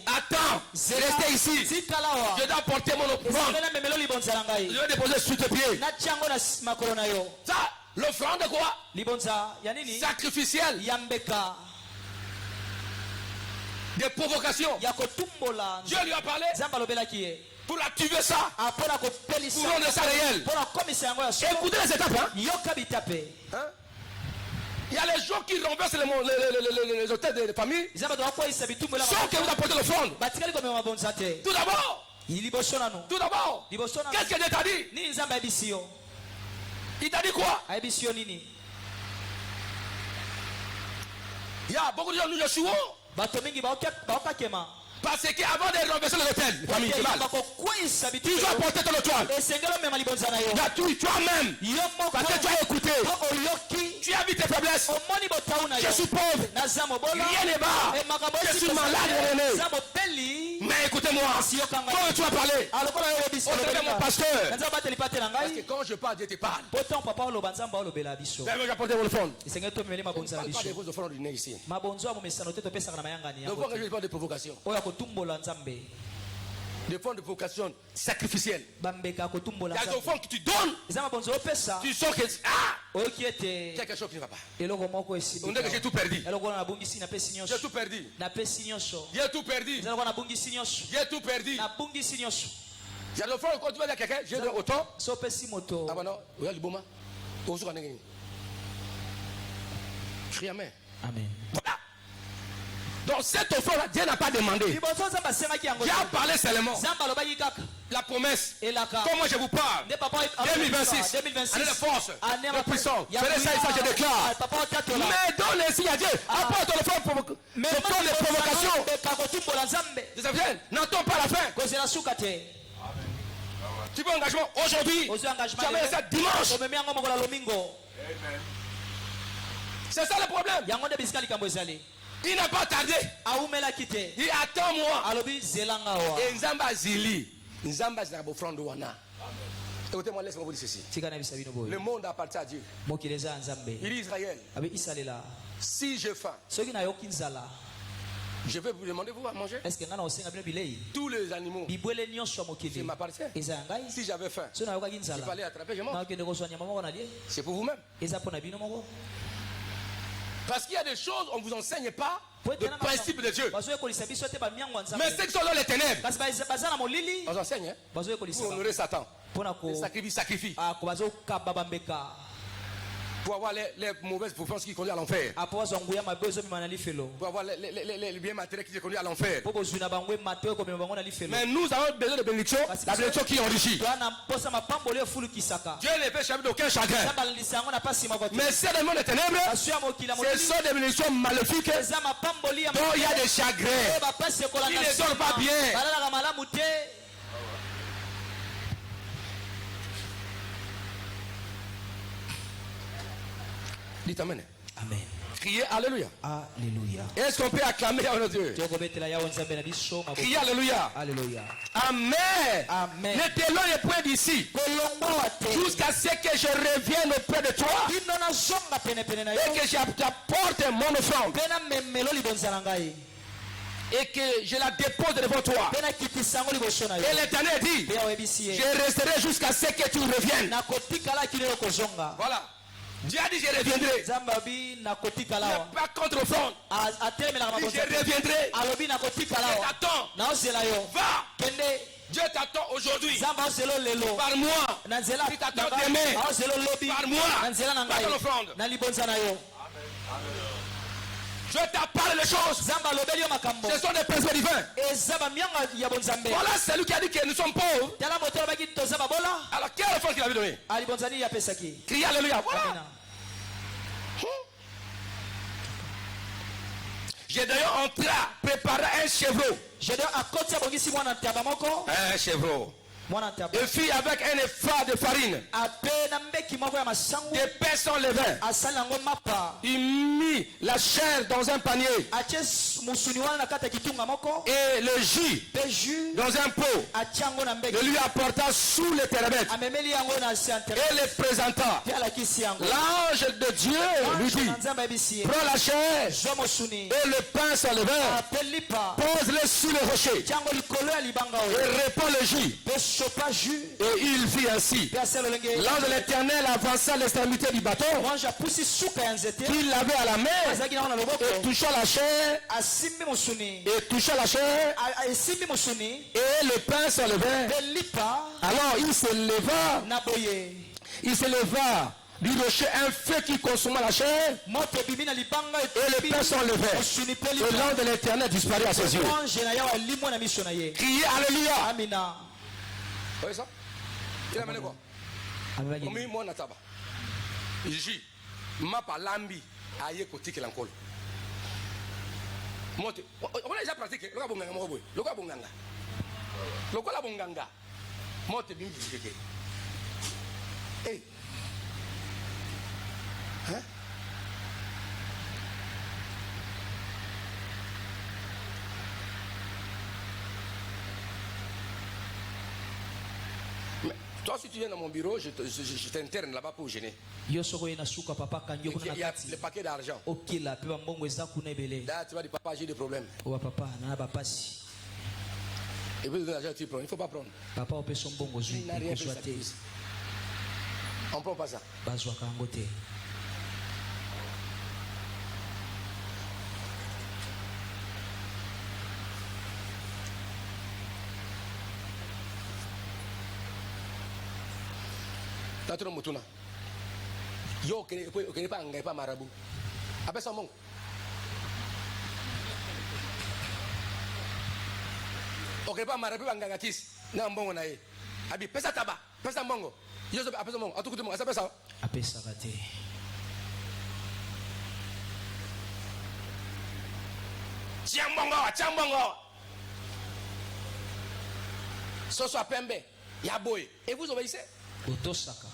Attends, restez ici. Je dois porter mon offrande. Je vais déposer sous tes pieds. Ça, l'offrande de quoi? Sacrificielle. Des provocations. Dieu lui a parlé. Pour la tuer ça. Pour rendre ça réel. Écoutez les étapes. Hein? Il y a les gens qui renversent les hôtels de famille. Sans que vous apportez l'offrande. Tout d'abord. Qu'est-ce que Dieu t'a dit? Il t'a dit quoi? Il y a beaucoup de gens nous le jouons. Parce qu'avant de renverser l'hôtel, tu dois porter ton étoile. Toi-même, parce que tu as écouté, tu as vu tes faiblesses. Je suis pauvre, rien n'est bas, je suis malade. Mais écoutez-moi, quand tu as parlé, on devient mon pasteur. Parce que quand je parle, Dieu te parle. J'apporte vos offrandes. Je ne parle pas de vos offrandes ici. Je ne parle pas de provocation. Des fonds de vocation sacrificielle. Les offrandes que tu donnes, tu sens que quelque chose qui ne va pas. On dit que j'ai tout perdu. J'ai tout perdu. J'ai tout perdu. J'ai tout perdu. J'ai l'offrande quand tu vas dire à quelqu'un, j'ai autant. Ah bah non, regarde le bon main. Crie amen. Amen. Voilà. Donc cette offrande, Dieu n'a pas demandé. Dieu a parlé seulement. La promesse. Comment je vous parle? 2026. Année de force. De puissance. Faites ça et ça, je déclare. Mais donne un signe à Dieu. Apporte l'offrande de provocation. N'attends pas la fin. Tu veux engagement aujourd'hui. Tu amènes ça dimanche. C'est ça le problème. Il n'a pas tardé. Il attend moi. Et Nzamba Zili. Nzamba Zili offrande wana. Écoutez-moi, laissez-moi vous dire ceci. Le monde appartient à Dieu. Il dit Israël. Si j'ai faim, je vais vous demander vous à manger. Tous les animaux qui m'appartiennent. Si j'avais faim, je peux aller attraper, je mange. C'est pour vous-même. Parce qu'il y a des choses, on ne vous enseigne pas. le principe de Dieu. Mais ceux qui sont dans les ténèbres, on enseigne, hein? Pour honorer Satan. Les sacrifices. Pour avoir les mauvaises performances qui conduisent à l'enfer. Pour avoir les biens matériels qui conduisent à l'enfer. Mais nous avons besoin de bénédiction, la bénédiction qui enrichit. Dieu ne fait jamais d'aucun chagrin. Mais c'est le monde des ténèbres, ce sont des bénédictions maléfiques dont il y a des chagrins qui ne donnent pas bien. Dites Amen. Amen. Criez Alléluia. Alléluia. Est-ce qu'on peut acclamer à notre Dieu? Criez Alléluia. Alléluia. Amen. Amen. Ne t'éloigne point d'ici jusqu'à ce que je revienne auprès de toi et que j'apporte mon offrande et que je la dépose devant toi. Et l'Éternel dit, je resterai jusqu'à ce que tu reviennes. Voilà. Dieu a dit je reviendrai. Il n'est pas contre offrande. Il dit je reviendrai. T'attends. Va. Dieu t'attend aujourd'hui. Par moi. Il t'attend demain. Par moi. Par ton offrande. Je t'apparle les choses. Ce sont des principes divins. Voilà celui qui a dit que nous sommes pauvres. Alors quel offrande qu'il avait donné? Criez Alléluia. Voilà. J'ai d'ailleurs entré préparer un chevreau. Un chevreau. Et fit avec un effort de farine, des pains sans levain. Il mit la chair dans un panier et le jus dans un pot. Et lui apporta sous les térébêtres et les présenta. L'ange de Dieu lui dit, prends la chair et le pain sans levain, pose-le sous le rocher et répands le jus. Et il fit ainsi. L'ange de l'Éternel avança l'extrémité du bâton qu'il avait à la main et toucha la chair et le pain se leva. Alors il se leva du rocher un feu qui consuma la chair et le pain s'enlevait. Et l'ange de l'Éternel disparut à ses yeux. Criez Alléluia. Amina. Vous voyez ça? Il a amené quoi? Omi mo na taba. Iji mapa lambi aye kotiki lankolo. Mote. On a déjà pratiqué. Loka bonganga mo boy. Loka bonganga. Loka la bonganga. Mote bimbi keke. Eh. Hein? Toi, si tu viens dans mon bureau, je t'interne là-bas pour gêner. Il y a le paquet d'argent. Là, tu vas dire, papa, j'ai des problèmes. Et puis, l'argent, tu prends. Il ne faut pas prendre. Il n'a rien fait. On ne prend pas ça. Tatro mutuna. Yo kene pa ngai pa marabu. Apa somong? Oke pa marabu nganga kis. Na mbongo na ye. Abi pesa taba, pesa mbongo. Yo so apa somong? Atukutu mbongo, asa pesa. Apesa kate. Tiambongo. Soso apembe. Ya boy. Et vous obéissez? Otosaka.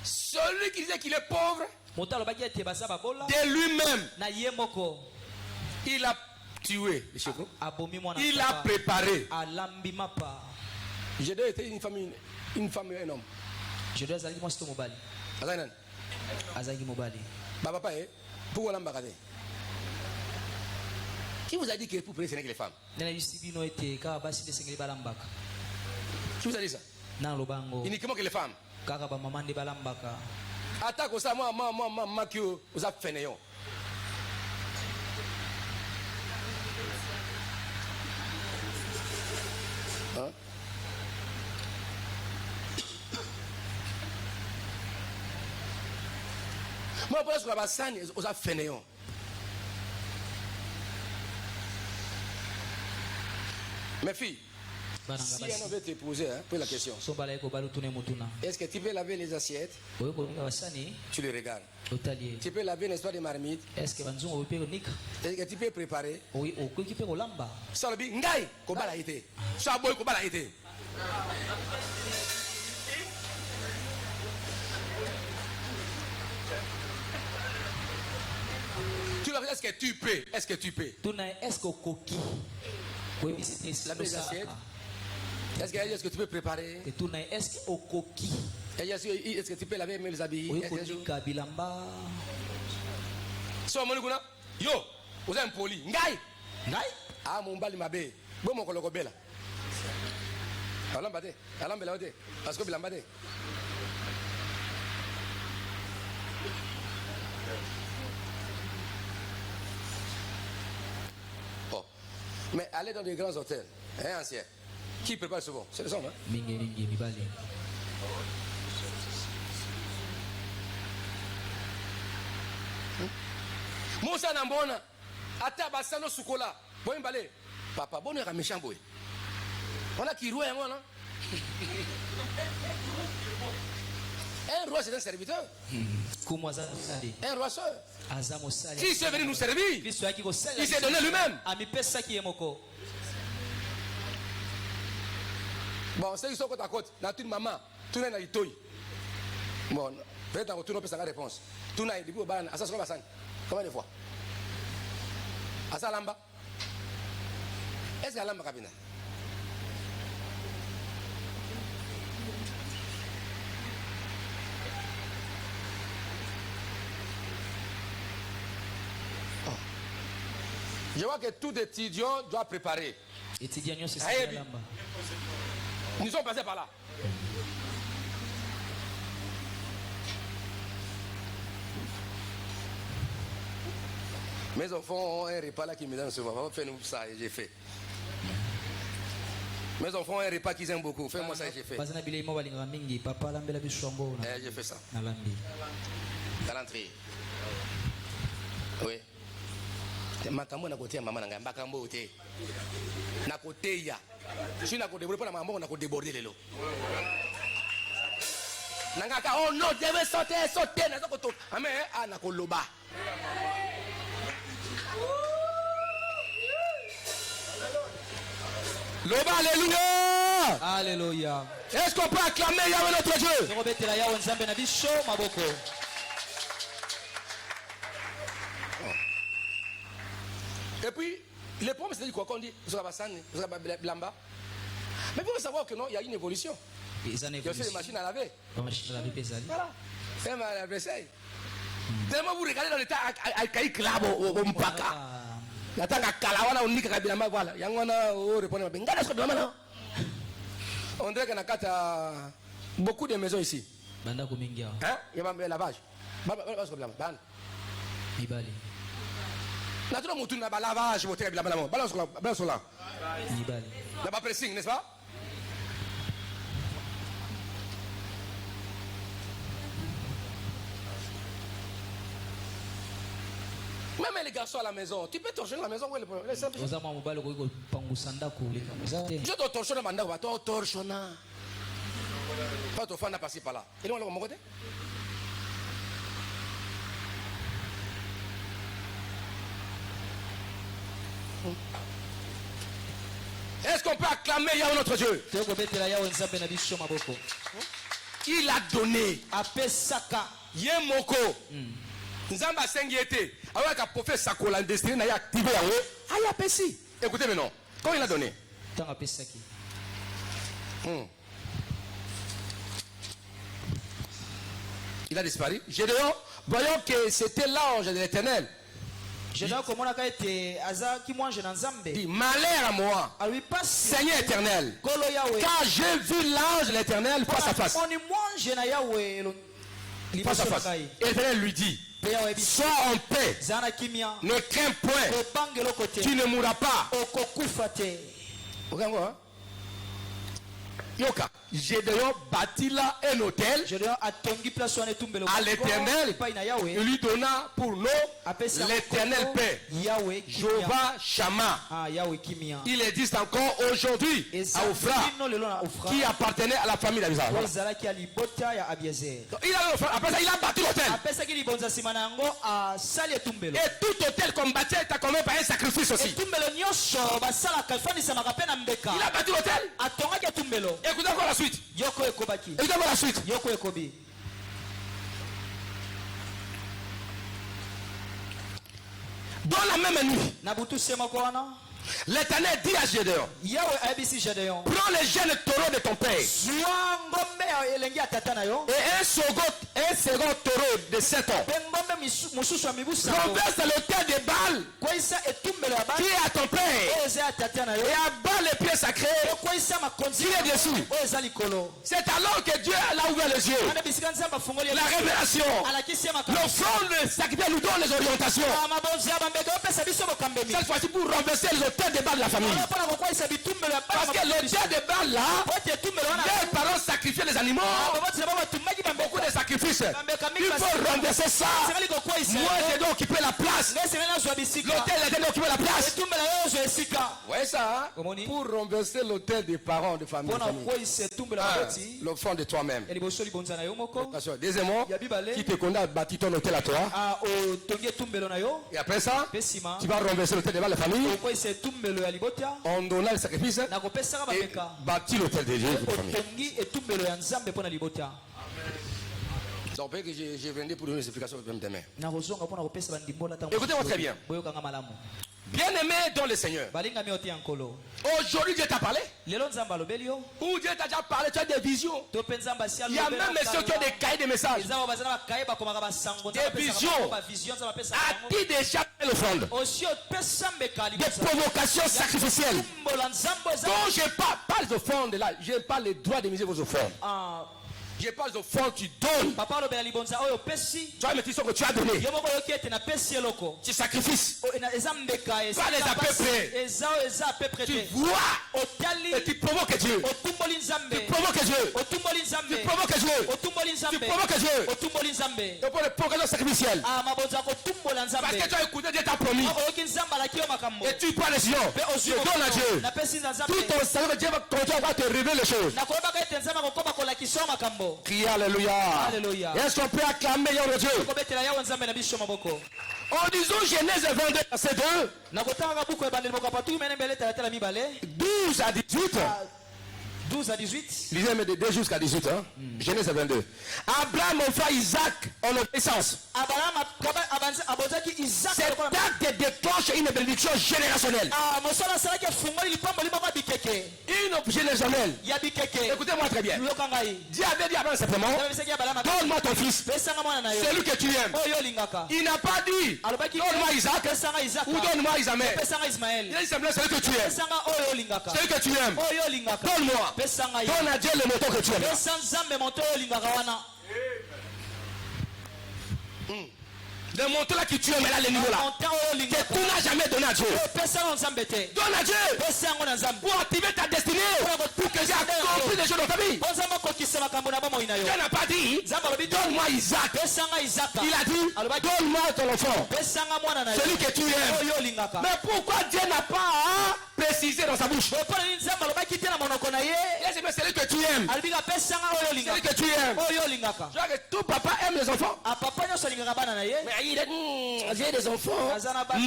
Celui qui disait qu'il est pauvre, de lui-même, il a tué les chevaux. Il a préparé. J'ai déjà été une femme et un homme. Je dois aller moi c'est mobile. Azagi mobile. Papa pourquoi l'embarader? Qui vous a dit que pour prier, ce n'est que les femmes? Qui vous a dit ça? Uniquement que les femmes. Attaque ça, moi, vous avez fait néant. Hein? Moi, je pense que vous avez fait néant. Mes filles, si un homme veut te poser pour la question, est-ce que tu peux laver les assiettes? Tu les regardes. Tu peux laver l'histoire des marmites? Est-ce que tu peux préparer? Ça le dit, ngai, kobala été. Ça boy, kobala été. Tu leur dis, est-ce que tu peux? Est-ce que tu peux? Laver les assiettes. Est-ce que tu peux préparer? Est-ce que tu peux laver mes habits? Yo, vous êtes impoli. Ngai! Ah, mon bali mabe. Bon, mon collègue bella. Alambade. Alambade. Parce que bilambade. Oh. Mais allez dans des grands hôtels, hein, anciens. Qui prépare souvent? C'est les hommes, hein? Moussa Nambona, Ata Bassano Sukola, Boy Balé, Papa, bon, on a méchant boy. On a qui roue un roi, un roi, c'est un serviteur. Un roi seul. Qui s'est venu nous servir? Il s'est donné lui-même. Bon, c'est qu'ils sont côte à côte. Dans une maman, tout le monde a dit toi. Bon, peut-être que tu n'as pas la réponse. Tout le monde a dit à ça, c'est combien de fois? À ça, lamba. Est-ce que lamba cabine? Je vois que tout étudiant doit préparer. Étudiant, c'est ça. Nous sommes passés par là. Mes enfants ont un repas là qui me donne souvent. Fais-nous ça et j'ai fait. Mes enfants ont un repas qu'ils aiment beaucoup. Fais-moi ça et j'ai fait. J'ai fait ça. Galanterie. Oui. Makambo na côté maman na ngamba kambo te. Na côté ya. Je suis na côté pour na maman na côté déborder lelo. Nangaka oh non, je vais sauter na côté. Amen na koloba. Loba, alléluia. Alléluia. Est-ce qu'on peut acclamer Yahweh notre Dieu? Et puis, les problèmes, c'est quoi qu'on dit? Blamba. Mais il faut savoir que non, il y a une évolution. Il y a aussi des machines à laver. Voilà. C'est ma vaisselle. Tellement vous regardez dans le temps, à Kaï Klabo, au Mpaka. La tanga Kalawana, on dit que Bilamba, voilà. Yangwana, on répond à Bengala, ce que Bilamba. On dirait qu'on a beaucoup de maisons ici. Hein? Il y a un lavage. Ibali. Naturellement, on a un lavage, on a un lavage. Balance là. Ibali. Il n'y a pas pressing, n'est-ce pas? Même les garçons à la maison, tu peux torcher la maison. Je dois torcher la maison, tu dois torcher. Pas ton fan à passer par là. Et nous, on est à mon côté. Est-ce qu'on peut acclamer Yahweh notre Dieu? Il a donné. Yemoko. Nzamba Sengiete. Avec un prophète Sakola, destiné à activer Yahweh. Ah, il a péché. Écoutez maintenant. Quand il a donné? Il a disparu. Gédéon, voyons que c'était l'ange de l'Éternel. Dit, malheur à moi, Seigneur éternel, car j'ai vu l'ange de l'éternel face à face. Face à face. Et l'éternel lui dit, sois en paix, ne crains point, tu ne mourras pas. Yoka, Gédéon bâtit là un hôtel à l'éternel. Il lui donna pour nom l'éternel paix. Jéhovah Shammah. Il existe encore aujourd'hui à Ophra, qui appartenait à la famille d'Abiezer. Après ça, il a bâti l'hôtel. Et tout hôtel qu'on bâtit est accompagné par un sacrifice aussi. Il a bâti l'hôtel. Écoutez encore la suite. Écoutez encore la suite. Dans la même nuit, l'Éternel dit à Gédéon, prends les jeunes taureaux de ton père et un second taureau de 7 ans. Renverse l'autel de Baal qui est à ton père et abat les pieds sacrés qui est dessus. C'est alors que Dieu a ouvert les yeux. La révélation. L'offrande sacrifiée nous donne les orientations. Cette fois-ci pour renverser les autels de Baal de la famille. Parce que l'autel de Baal là, les parents sacrifiaient les animaux. Beaucoup de sacrifices. Il faut renverser ça. Moi je dois occuper la place. L'autel doit occuper la place. Ouais ça. Pour renverser l'autel des parents de famille. L'offrande de toi-même. Deuxièmement, qui te condamne à bâtir ton hôtel à toi. Et après ça, tu vas renverser l'hôtel de la famille en donnant le sacrifice et bâtir l'hôtel de Dieu pour la famille. Donc, que je viendrai pour donner une explication demain. Écoutez-moi très bien. Bien-aimé dans le Seigneur. Aujourd'hui Dieu t'a parlé. Ou Dieu t'a déjà parlé, tu as des visions. Il y a même ceux qui ont des cahiers de messages. Des visions. À qui déjà l'offrande. Des provocations sacrificielles. Donc je parle d'offrande là. Je parle des droits de miser vos offrandes. Je parle d'offrande, tu donnes. Tu as une métition que tu as donné. Tu sacrifices. Pas les à peu près. Tu vois. Et tu provoques Dieu. Tu provoques Dieu. Tu provoques Dieu. Tu provoques Dieu. Et pour les provocations sacrificielles. Parce que tu as écouté, Dieu t'a promis. Et tu prends les décision. Tu donnes à Dieu. Tout ton salut, Dieu va continuer à te révéler les choses. Criez alléluia. Est-ce qu'on peut acclamer Yahweh Dieu? En disant Genèse 22, verset 2. 12 à 18. 12 à 18. Lisez mais de 2 jusqu'à 18. Hein? Genèse 22. Abraham offra Isaac en obéissance. Cet acte déclenche une bénédiction générationnelle. Une générationnelle. Écoutez-moi très bien. Dieu avait dit Abraham simplement, donne-moi ton fils, celui que tu aimes. Il n'a pas dit, donne-moi Isaac ou donne-moi Ismaël. Il a dit simplement celui que tu aimes. Celui que tu aimes. Donne-moi. Donne à Dieu le moto que tu aimes. Le montant là qui tue, mais là, le niveau là. Que tu n'as jamais donné à Dieu. Donne à Dieu. Pour activer ta destinée. Pour que j'ai accompli des choses dans ta vie. Dieu n'a pas dit, donne-moi Isaac. Il a dit, donne-moi ton enfant. Celui que tu aimes. Mais pourquoi Dieu n'a pas précisé dans sa bouche? C'est celui que tu aimes. Celui que tu aimes. Je vois que tout papa aime les enfants. Mais il dit, j'ai des enfants.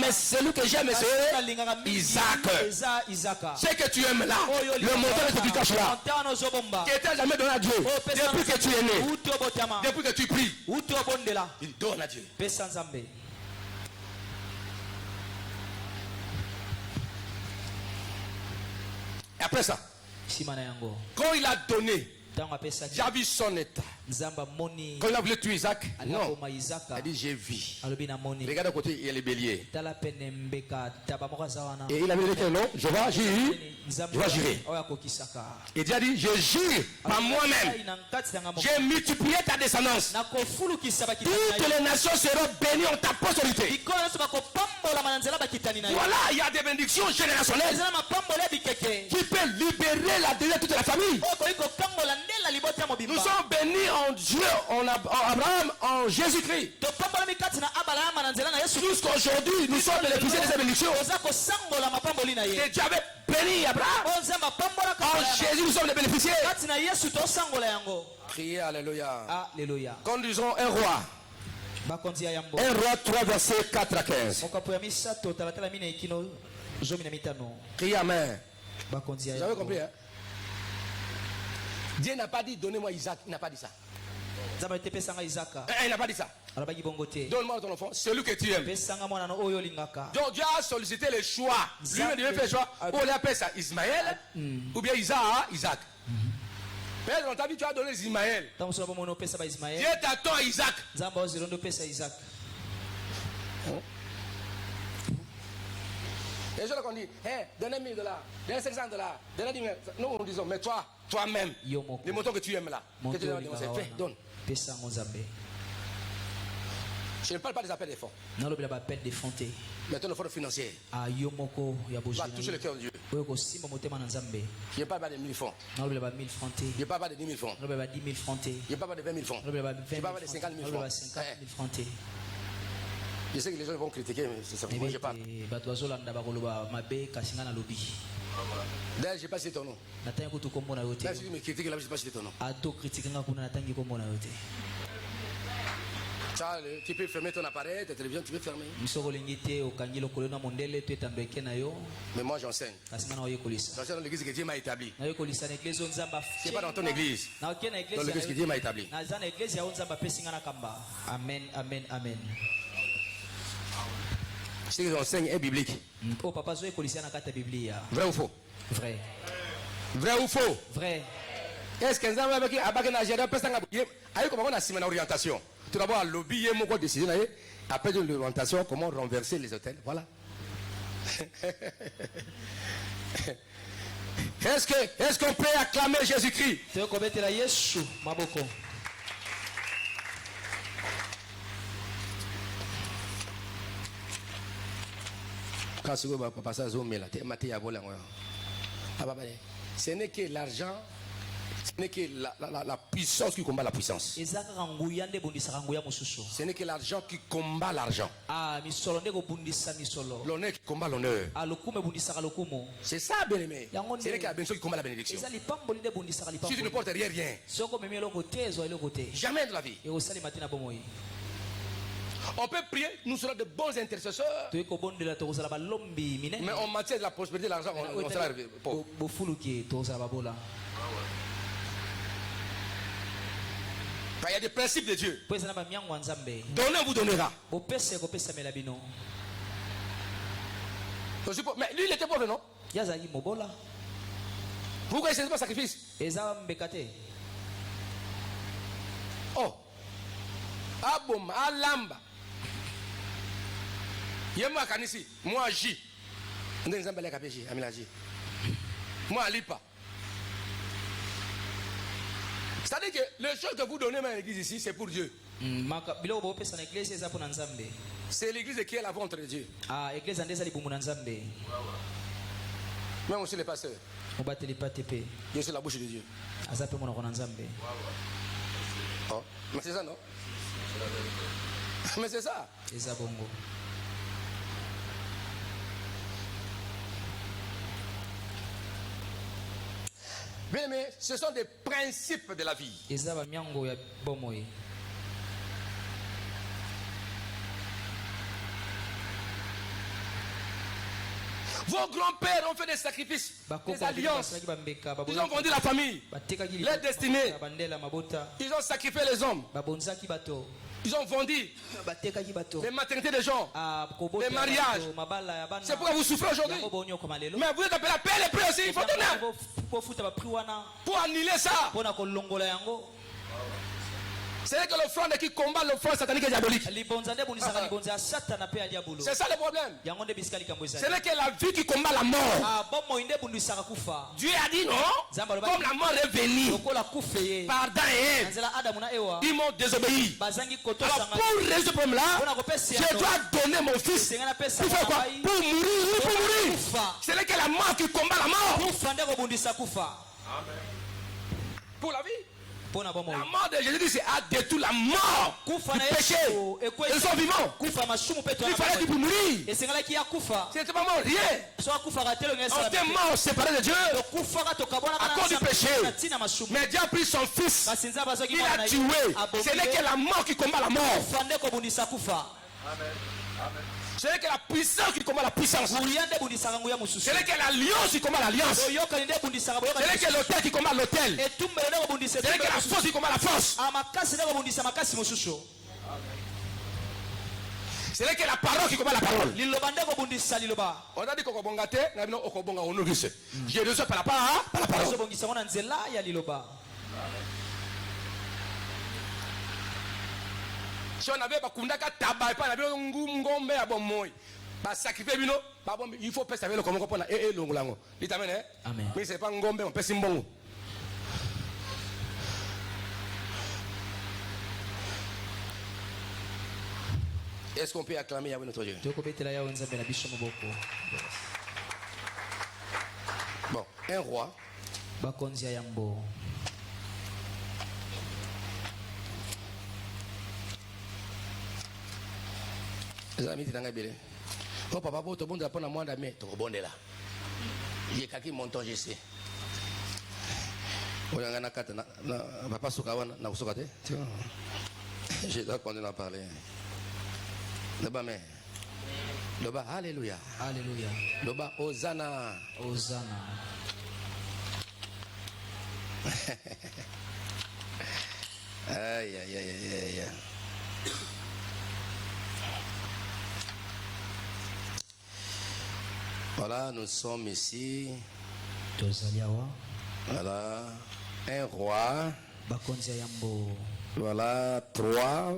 Mais celui que j'aime, c'est Isaac. C'est que tu aimes là. Le moteur que tu caches là. Qui n'était jamais donné à Dieu. Depuis que tu es né. Depuis que tu pries. Il donne à Dieu. Et après ça, quand il a donné, J'ai vu son état. Quand il a voulu tuer Isaac, non. Il dit j'ai vu. Regarde à côté, il y a les béliers. Et il a dit que non, je vais jurer. Et Dieu a dit, je jure par moi-même. J'ai multiplié ta descendance. Toutes les nations seront bénies en ta postérité. Voilà, il y a des bénédictions générationnelles qui peuvent libérer la désir de toute la famille. Nous sommes bénis en Dieu, en Abraham, en Jésus-Christ. Jusqu'aujourd'hui, nous sommes bénéficiaires de ces bénédictions. Et Dieu avait béni Abraham. En Jésus, nous sommes les bénéficiaires. Priez, alléluia. Conduisons un roi. 1 roi 3, verset 4 à 15. Priez, amen. Vous avez compris, hein? Dieu n'a pas dit donnez-moi Isaac, il n'a pas dit ça. Il n'a pas dit ça. Donne-moi ton enfant, celui que tu aimes. Donc Dieu a sollicité le choix. Lui-même devait faire le choix. Ou on appelle ça Ismaël, ou bien Isaac. Mais dans ta vie, tu as donné Ismaël. Dieu t'attend à Isaac. Les gens qui ont dit, hey, donnez $1000, donnez $500, donnez $10 000. Nous, nous disons, mais toi-même, les montants que tu aimes là, que tu donnes, fais, donne. Je ne parle pas des appels des fonds. Maintenant, le fonds financier. Tu vas toucher le cœur de Dieu. Je ne parle pas de 1000 francs. Je ne parle pas de 10 000 francs. Je ne parle pas de 20 000 francs. Je ne parle pas de 50 000 francs. Je sais que les gens vont critiquer, mais c'est ça que moi je parle. D'ailleurs, je n'ai pas cité ton nom. Même si tu me critiques là, je n'ai pas cité ton nom. Tu peux fermer ton appareil, ta télévision, tu peux fermer. Mais moi j'enseigne. J'enseigne dans l'église que Dieu m'a établie. Ce n'est pas dans ton église. Dans l'église que Dieu m'a établie. Amen, amen, amen. Ce que j'enseigne est biblique. Vrai ou faux? Vrai. Vrai ou faux? Vrai. Est-ce que nous avons une orientation? Tout d'abord, à lobby, il y a décision. Après une orientation, comment renverser les hôtels? Voilà. Est-ce qu'on peut acclamer Jésus-Christ? Ce n'est que l'argent, ce n'est que la puissance qui combat la puissance. Ce n'est que l'argent qui combat l'argent. L'honneur qui combat l'honneur. C'est ça, bien aimé. Ce n'est que la bénédiction qui combat la bénédiction. Si tu ne portes rien, jamais de la vie. On peut prier, nous serons de bons intercesseurs. Mais en matière de la prospérité, de l'argent, on sera pauvre. Il y a des principes de Dieu. Donnez, on vous donnera. Mais lui, il était pauvre, non? Pourquoi il ne faisait pas sacrifice? Oh. Abom, alamba. Yema kanisi, moi agi. Moi alipa. C'est-à-dire que les choses que vous donnez dans l'église ici, c'est pour Dieu. C'est l'église qui est la vôtre de Dieu. Même aussi les pasteurs. Je suis la bouche de Dieu. Oh, mais c'est ça, non? Mais c'est ça. Bien aimé, ce sont des principes de la vie. Vos grands-pères ont fait des sacrifices, des alliances. Ils ont vendu la famille, les destinée. Ils ont sacrifié les hommes. Ils ont vendu les maternités des gens, les mariages. C'est pourquoi vous souffrez aujourd'hui. Mais vous êtes appelé à payer les prix aussi. Il faut donner pour annuler ça. C'est que l'offrande qui combat l'offrande satanique et diabolique. C'est ça le problème. Ce n'est que la vie qui combat la mort. Dieu a dit non. Comme la mort est venue par Adam et Ève, ils m'ont désobéi. Alors pour résoudre ce problème-là, je dois donner mon fils. Pour faire quoi? Pour mourir. Ce n'est que la mort qui combat la mort. Pour la vie. La mort de Jésus a détruit la mort du péché. Ils sont vivants. Il fallait qu'il puisse mourir. Ce n'était pas mort, rien. On était mort séparés de Dieu à cause du péché. Mais Dieu a pris son fils. Il l'a tué. Ce n'est que la mort qui combat la mort. Ce n'est que la puissance qui combat la puissance. Ce n'est que l'alliance qui combat l'alliance. Ce n'est que l'autel qui combat l'autel. Ce n'est que la force qui combat la force. Ce n'est que la parole qui combat la parole. On a dit qu'on va bongater. J'ai reçu par la parole. Si on avait bakundaka tabac pas avait ngombe ya bomoy ba sacrifier bino ba bon il faut pesa velo comment pona longolango litamene amen mais c'est pas ngombe on pesa mbongo. Est-ce qu'on peut acclamer Yahweh notre Dieu? Bon, un roi bakonzi yambo. Les amis, tu t'en bien. Oh papa, pour tout le monde apprendre à moi d'aimer. Tu es là. Il y a quelqu'un qui monte, je sais. Papa Soukawan, je dois continuer à parler. Là-bas, mais. Là-bas, alléluia. Alléluia. Là-bas, Hosanna. Hosanna. Aïe, aïe, aïe, aïe. Voilà, nous sommes ici. Voilà, un roi. Voilà, 3.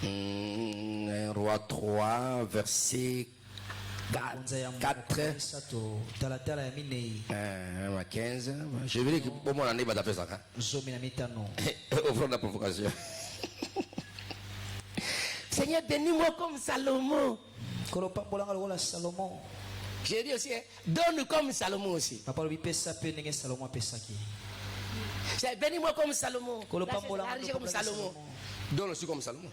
Un roi 3, verset 4. 15. Je vais dire que pour moi, on a fait ça. Offrande la provocation. Seigneur, bénis-moi comme Salomon. J'ai dit aussi, donne comme Salomon aussi. Bénis-moi comme Salomon. Comme Salomon. Donne aussi comme Salomon.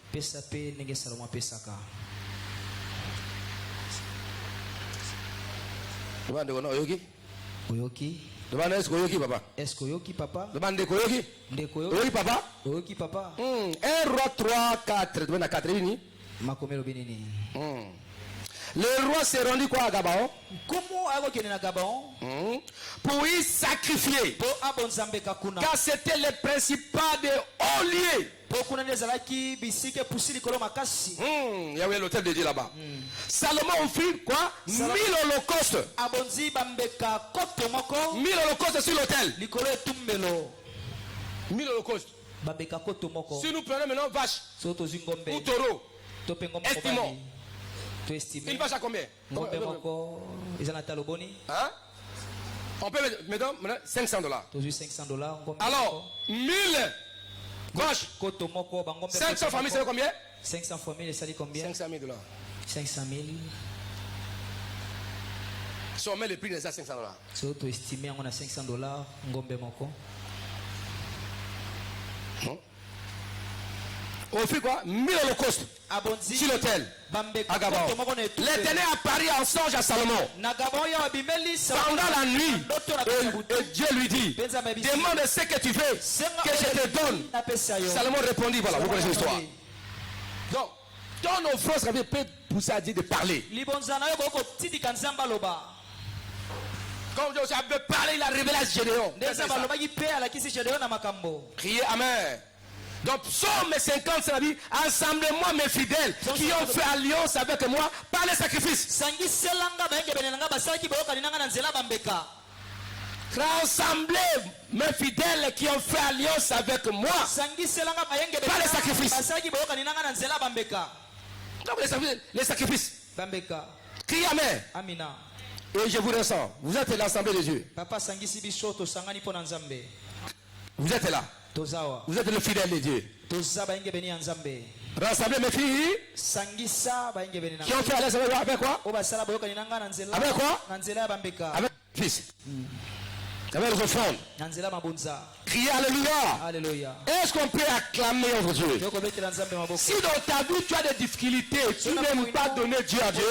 Papa. Est-ce que papa? Papa. 1 roi 3, 4. Le roi s'est rendu quoi à Gabaon? Pour y sacrifier. Car c'était le principal des hauts lieux. Il y avait l'hôtel de Dieu là-bas. Salomon offrit quoi? 1000 holocaustes. 1000 holocaustes sur l'hôtel. 1000 holocaustes. Si nous prenons maintenant vache ou taureau, estimons. Une vache à combien? Hein? On peut mettre maintenant $500. Alors, 1000 vaches. 500 familles, c'est combien? 500 familles, ça dit combien? $500,000. 500 000. Si on met le prix de ça, $500. Si on estime on a $500, ngombe moko. On fait quoi? 1000 holocaustes sur l'autel à Gabon. L'Éternel apparut en songe à Salomon pendant la nuit. Et Dieu lui dit, demande ce que tu veux, que je te donne. Salomon répondit, voilà, vous connaissez l'histoire. Donc, ton offrande peut pousser à Dieu de parler. Comme Dieu avait parlé, il a révélé à Gédéon. Criez Amen. Donc psaume 50, ça dit, assemblez-moi mes fidèles qui ont fait alliance avec moi par les sacrifices. Rassemblez mes fidèles qui ont fait alliance avec moi par les sacrifices. Donc les sacrifices. Criez Amen. Et je vous ressens. Vous êtes l'assemblée de Dieu. Vous êtes là. Vous êtes le fidèle de Dieu. Rassemblez mes filles qui ont fait alliance avec quoi? Avec quoi? Avec les fils. Avec les offrandes. Criez Alléluia. Est-ce qu'on peut acclamer notre Dieu? Si dans ta vie tu as des difficultés, tu n'aimes pas donner Dieu à Dieu,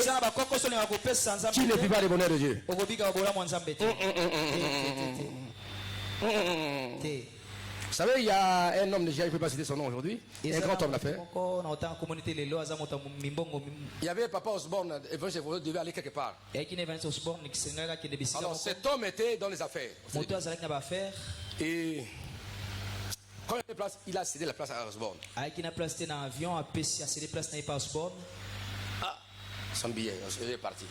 tu ne vis pas le bonheur de Dieu. Vous savez, il y a un homme déjà, je ne peux pas citer son nom aujourd'hui, un grand homme d'affaires. Il y avait Papa Osborne, il devait aller quelque part. Alors cet homme était dans les affaires. Et quand il a cédé la place à Osborne. Son billet, il est parti.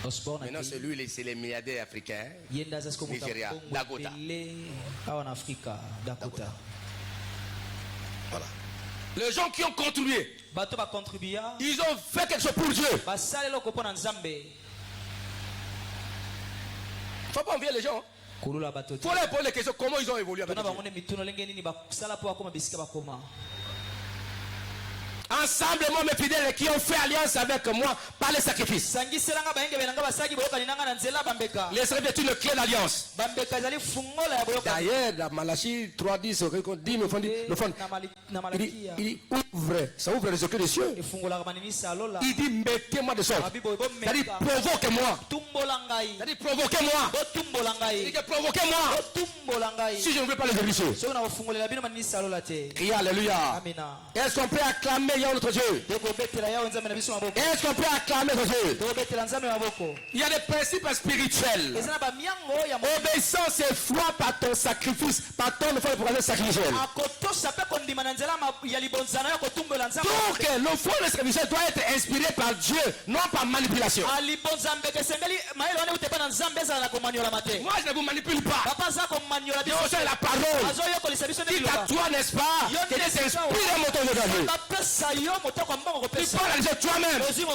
Maintenant, c'est lui, c'est les milliardaires africains. Nigeria, Dakota. Voilà. Les gens qui ont contribué, ils ont fait quelque chose pour Dieu. Il ne faut pas envier les gens. Il faut leur poser les questions, comment ils ont évolué avec Dieu. Ensemble, moi, mes fidèles qui ont fait alliance avec moi par les sacrifices. Les sacrifices est une clé d'alliance. D'ailleurs, dans Malachie 3:10, il dit ouvre, ça ouvre les yeux des cieux. Il dit mettez-moi de sorte. C'est-à-dire provoquez-moi. C'est-à-dire provoquez-moi. Il dit provoquez-moi. Si je ne veux pas les vérifier. Criez Alléluia. Est-ce qu'on peut acclamer notre Dieu? Est-ce qu'on peut acclamer notre Dieu? Il y a des principes spirituels. Obéissance et foi par ton sacrifice, par ton offrande sacrificielle. Donc l'offrande sacrificielle doit être inspirée par Dieu, non par manipulation. Moi je ne vous manipule pas. Dieu c'est la parole. Dites à toi, n'est-ce pas, que Dieu s'inspire mon ton de Dieu. Tu parles à Dieu toi-même. Dieu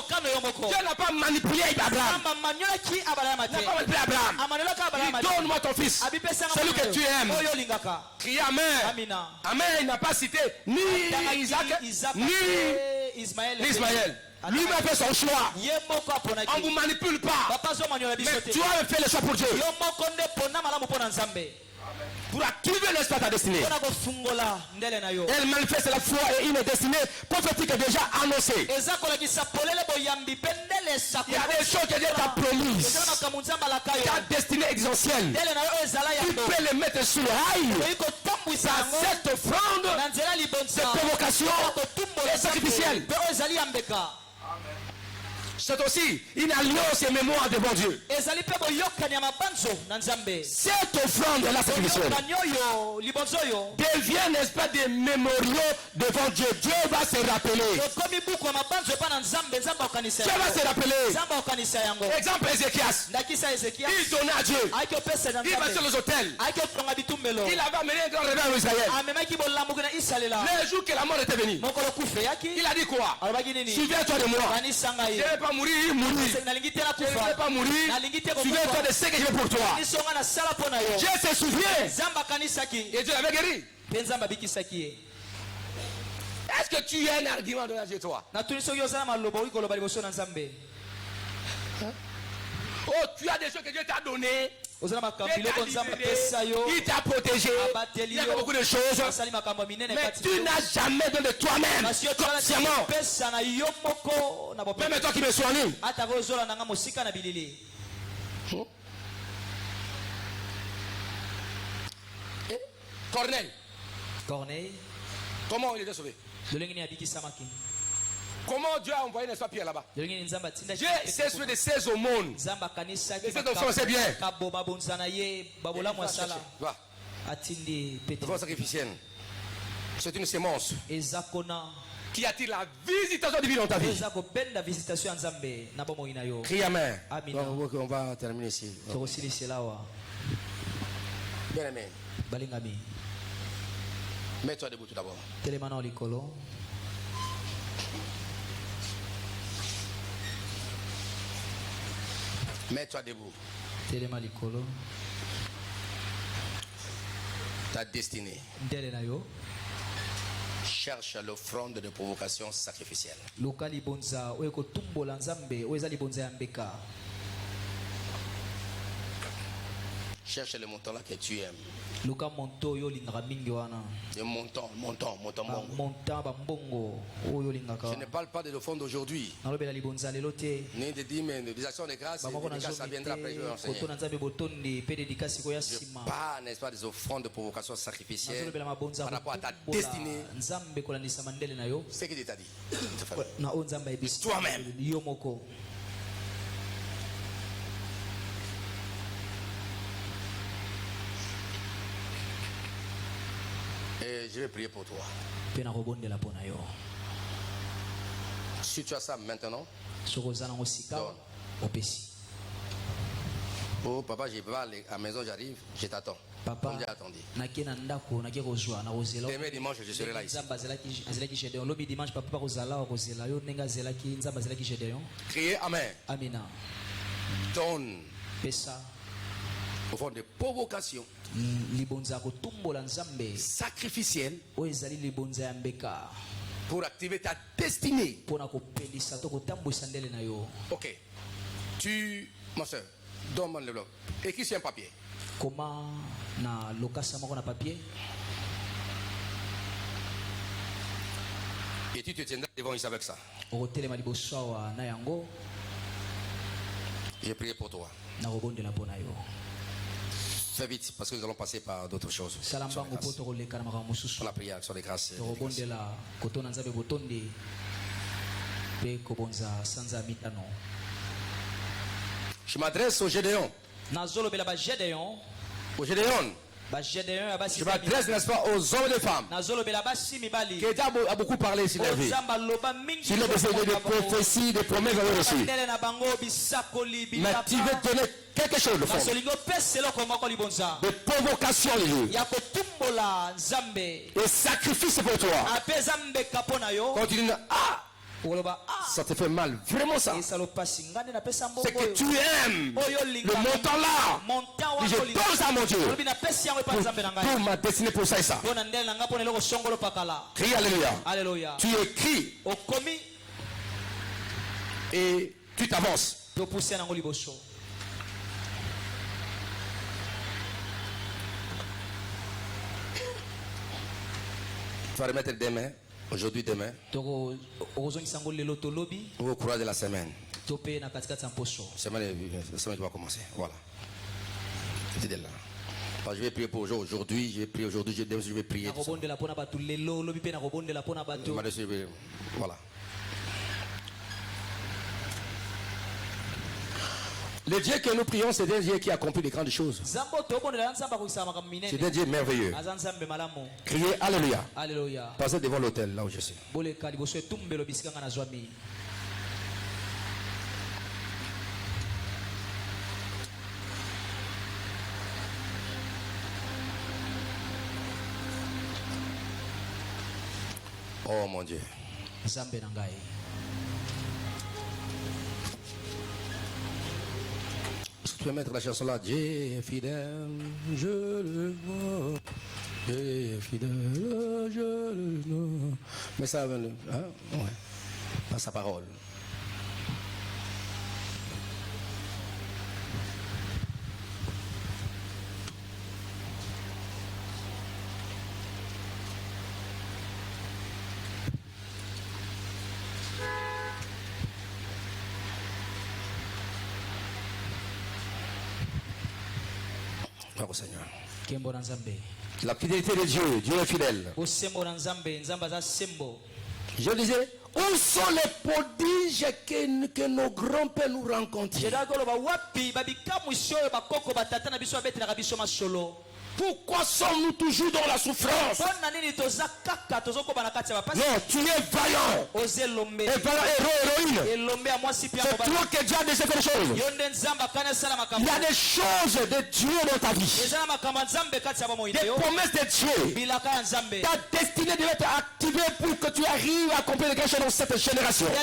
n'a pas manipulé Abraham. Il n'a pas manipulé Abraham. Il dit donne-moi ton fils, celui que tu aimes. Crie Amen. Amen, il n'a pas cité ni Isaac ni Ismaël. Lui-même fait son choix. On ne vous manipule pas. Mais tu as fait le choix pour Dieu. Pour activer l'espace ta destinée. Elle manifeste la foi et une destinée prophétique déjà annoncée. Il y a des choses que Dieu t'a promises. Ta destinée existentielle. Tu peux les mettre sur le rail. Cette offrande de provocation est sacrificielle. C'est aussi une alliance et mémoire devant Dieu. Cette offrande est la sacrificielle. Devient, n'est-ce pas, des mémoriaux devant Dieu. Dieu va se rappeler. Dieu va se rappeler. Exemple Ézéchias. Il donnait à Dieu. Il va sur les hôtels. Il avait amené un grand réveil en Israël. Le jour que la mort était venue, il a dit quoi? Souviens-toi de moi. Je ne vais pas mourir. Je ne vais pas mourir. Souviens-toi de ce que je fais pour toi. Dieu se souvient. Et Dieu l'avait guéri. Est-ce que tu as un argument de Dieu, toi? Oh, tu as des choses que Dieu t'a données. Il t'a protégé. Il y a beaucoup de choses. Mais tu n'as jamais donné de toi-même consciemment. Même toi qui me soignes. Corneille. Comment il était sauvé? Comment Dieu a envoyé, n'est-ce pas, Pierre là-bas? Dieu s'est soucié des 16 aumônes. Les 16 aumônes, c'est bien. Va. Devant sacrificiel. C'est une sémence qui attire la visitation divine dans ta vie. Crie amen. On va terminer ici. Bien aimé. Mets-toi debout tout d'abord. Mets-toi debout. Ta destinée cherche l'offrande de provocation sacrificielle. Cherche le montant là que tu aimes. Le montant. Je ne parle pas de l'offrande d'aujourd'hui. Ni des actions de grâce. Ça viendra après. Je parle, n'est-ce pas, des offrandes de provocation sacrificielle par rapport à ta destinée. C'est ce que Dieu t'a dit. Toi-même. Et je vais prier pour toi. Si tu as ça maintenant, donne. Oh papa, je vais à la maison, j'arrive, je t'attends. Papa, demain dimanche, je serai là ici. Criez amen. Donne. Au fond de provocation sacrificielle pour activer ta destinée. Ok. Tu, ma soeur, donne-moi le bloc. Écris sur un papier. Comment na lokasa mako na papier? Et tu te tiendras devant ici avec ça. J'ai prié pour toi. Fais vite parce que nous allons passer par d'autres choses. On a prié sur les grâces. Je m'adresse au Gédéon. Au Gédéon. Je m'adresse, n'est-ce pas, aux hommes et aux femmes. Que Dieu a beaucoup parlé sur leur vie. Sur les de prophéties, de promesses qu'on a reçues. Mais tu veux donner quelque chose de fond. De provocation de Dieu. Et sacrifice pour toi. Quand tu dis ça te fait mal, vraiment ça. C'est que tu aimes le montant là. Je donne ça à mon Dieu pour ma destinée, pour ça et ça. Crie alléluia. Tu écris et tu t'avances. Tu vas remettre des mains. Aujourd'hui, demain, au courant de la semaine. Semaine va commencer. Voilà. C'est là. Je vais prier pour aujourd'hui. Je vais prier aujourd'hui. Je vais prier. Voilà. Le Dieu que nous prions, c'est un Dieu qui accomplit de grandes choses. C'est un Dieu merveilleux. Criez alléluia. Passez devant l'autel, là où je suis. Oh mon Dieu. Tu peux mettre la chanson là. Dieu est fidèle, je le vois. Dieu est fidèle, je le vois. Mais ça, hein? Ouais. Pas sa parole. Au Seigneur. La fidélité de Dieu, Dieu est fidèle. Je disais, Où sont les prodiges que nos grands-pères nous rencontraient? Pourquoi sommes-nous toujours dans la souffrance? Non, tu es vaillant. Et vaillant, héroïne. C'est toi que Dieu a déjà fait des choses. Il y a des choses de Dieu dans ta vie. Des promesses de Dieu. Ta destinée devait être activée pour que tu arrives à accomplir quelque chose dans cette génération. Dieu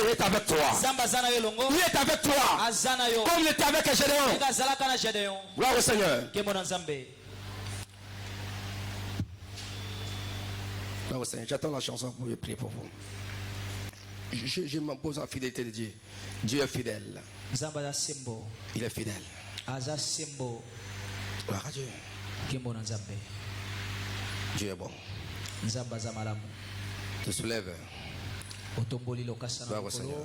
est avec toi. Dieu est avec toi. Comme il était avec Gédéon. Gloire au Seigneur. Gloire au Seigneur. J'attends la chanson pour prier pour vous. Je me pose en fidélité de Dieu. Dieu est fidèle. Il est fidèle. Gloire à Dieu. Dieu est bon. Te soulève. Gloire au Seigneur.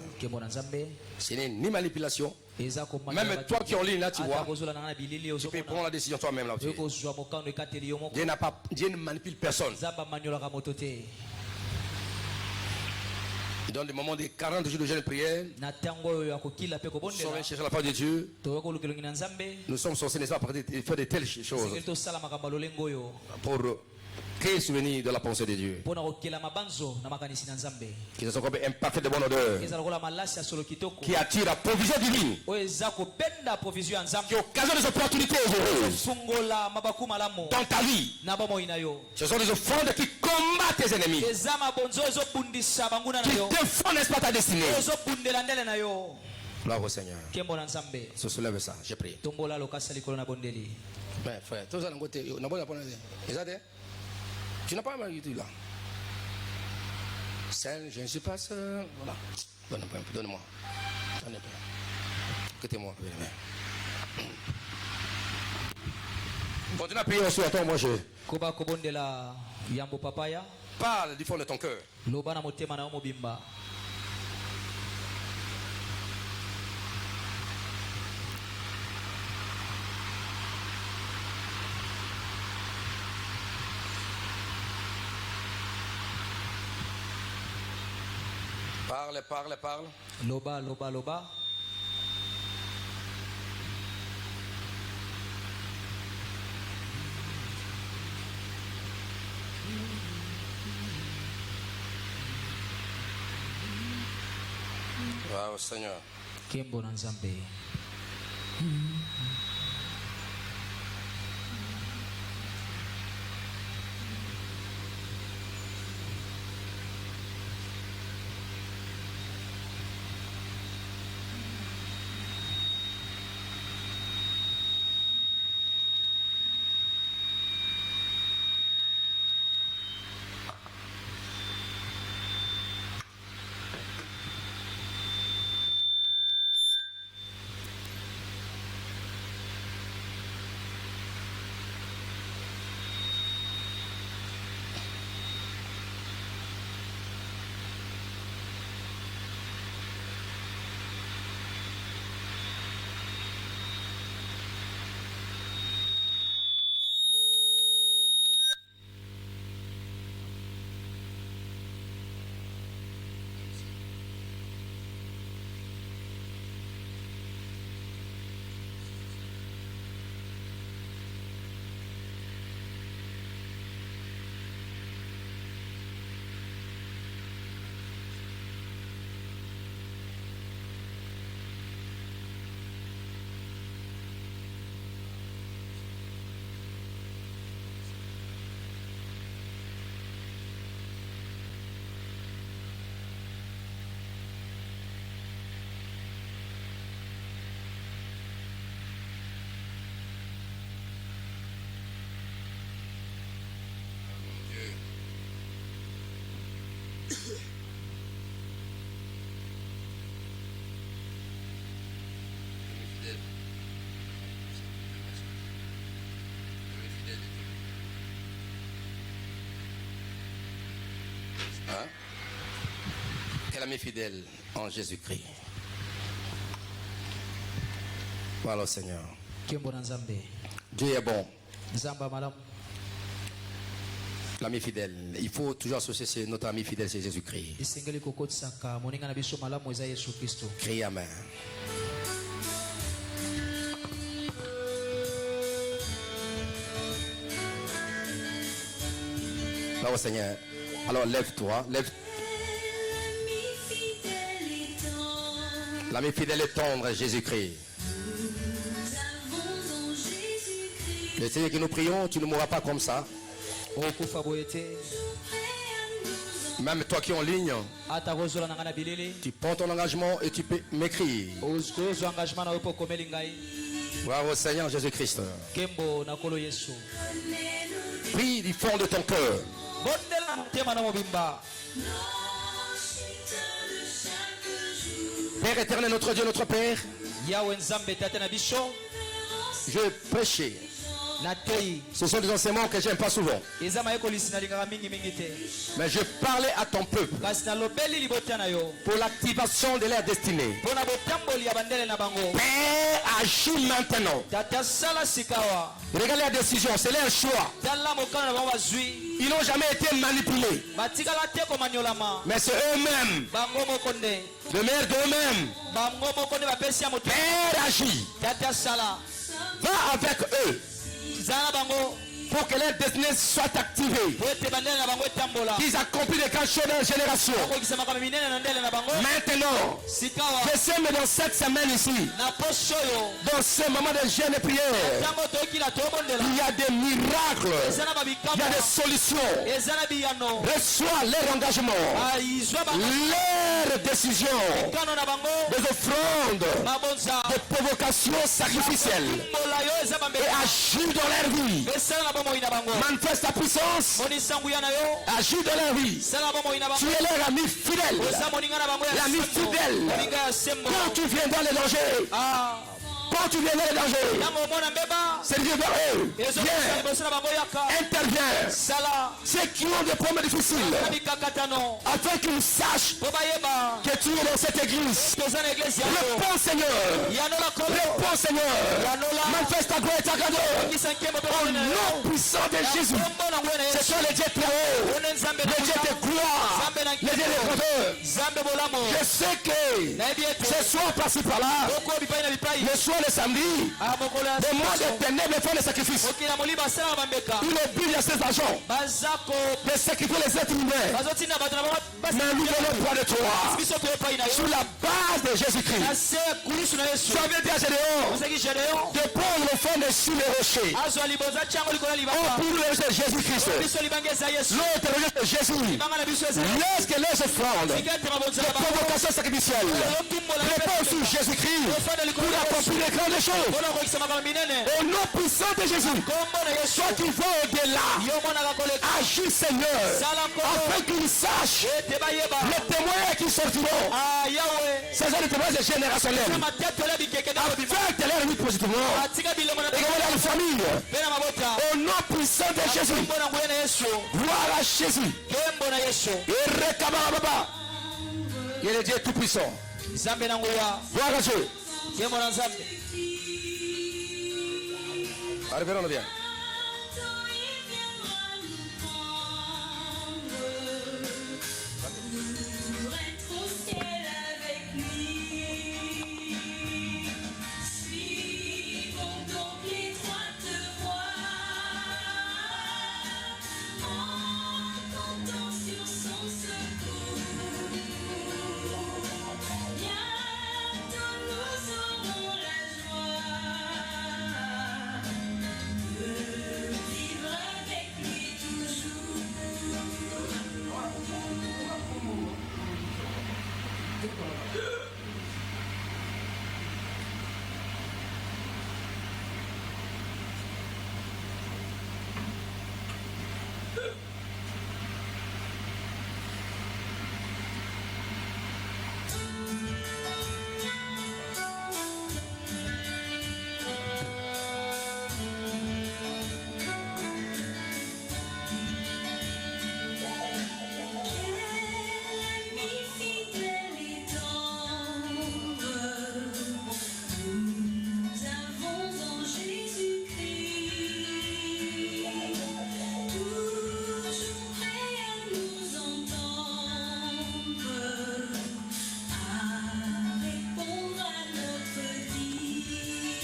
Ce n'est ni manipulation. Même toi qui es en ligne là, tu vois, tu peux prendre la décision toi-même là. Dieu ne manipule personne. Dans des moments de 40 jours de jeûne et prière, nous sommes chercher la parole de Dieu. Nous sommes censés, n'est-ce pas, faire de telles choses pour créer souvenir de la pensée de Dieu. Qui sont comme un parfait de bonne odeur. Qui attire la provision divine. Qui occasionne des opportunités heureuses dans ta vie. Ce sont des offrandes qui combattent tes ennemis. Qui défendent, n'est-ce pas, ta destinée. Gloire au Seigneur. Se soulève ça, j'ai prié. Ben frère, tout ça d'un côté, tu n'as pas mal du tout là. Seul, je ne suis pas seul. Voilà. Donne-moi. Écoutez-moi. Continue à prier aussi. Attends, moi je. Parle du fond de ton cœur. Parle. Loba. Wow, Seigneur. Kembo na Nzambe. Quel ami fidèle en Jésus-Christ. Voilà, Seigneur. Dieu est bon. l'ami fidèle. Il faut toujours associer notre ami fidèle, c'est Jésus-Christ. Criez Amen. Au Seigneur. Alors lève-toi, lève. L'ami fidèle et tendre, Jésus-Christ. Le Seigneur que nous prions, tu ne mourras pas comme ça. Même toi qui es en ligne, tu prends ton engagement et tu peux m'écrire. Voir au Seigneur Jésus-Christ. Prie du fond de ton cœur. Père éternel, notre Dieu, notre Père, je prêchais. Ce sont des enseignements que j'aime pas souvent. Mais je parlais à ton peuple pour l'activation de leur destinée. Père, agis maintenant. Regardez la décision, c'est leur choix. Ils n'ont jamais été manipulés. Mais c'est eux-mêmes. Le meilleur d'eux-mêmes. Père, agis. Va avec eux. Pour que leur destinée soit activée. Qu'ils accomplissent des grandes choses dans la génération. Maintenant, je sème dans cette semaine ici, dans ce moment de jeûne et prière, il y a des miracles, il y a des solutions. Reçois leur engagement, leur décision, des offrandes, des provocations sacrificielles et agis dans leur vie. Manifeste ta puissance. Agis dans leur vie. Tu es leur ami fidèle. L'ami fidèle. Quand tu viens dans les dangers, quand tu viens dans les dangers, c'est Dieu vers eux. Viens, interviens. Ceux qui ont des problèmes difficiles, afin qu'ils sachent que tu es dans cette église. Réponds Seigneur. Réponds Seigneur. Manifeste ta gloire et ta grandeur. Au nom puissant de Jésus. Ce sont les dieux très hauts, les dieux de gloire, les dieux de grandeur. Je sais que ce soir par-ci par-là, le soir le samedi, des mois de ténèbres font des sacrifices. Il oblige à ses agents de sacrifier les êtres humains. Mais nous venons près de toi, sur la base de Jésus-Christ. Tu avais dit à Gédéon de prendre le fond dessus le rocher. Oh, pour le rocher de Jésus-Christ. L'autre rocher de Jésus. Lorsque les offrandes de provocation sacrificielle répondent sur Jésus-Christ pour accomplir les grandes choses. Au nom puissant de Jésus, toi qui vas au-delà, agis Seigneur, afin qu'ils sachent les témoins qui sortiront. Ces gens de témoins de générationnels, afin de leur vie positivement et que la famille. Au nom puissant de Jésus, gloire à Jésus. Et Rekababa, il est Dieu tout puissant. Gloire à Dieu. Arrivez, on vient.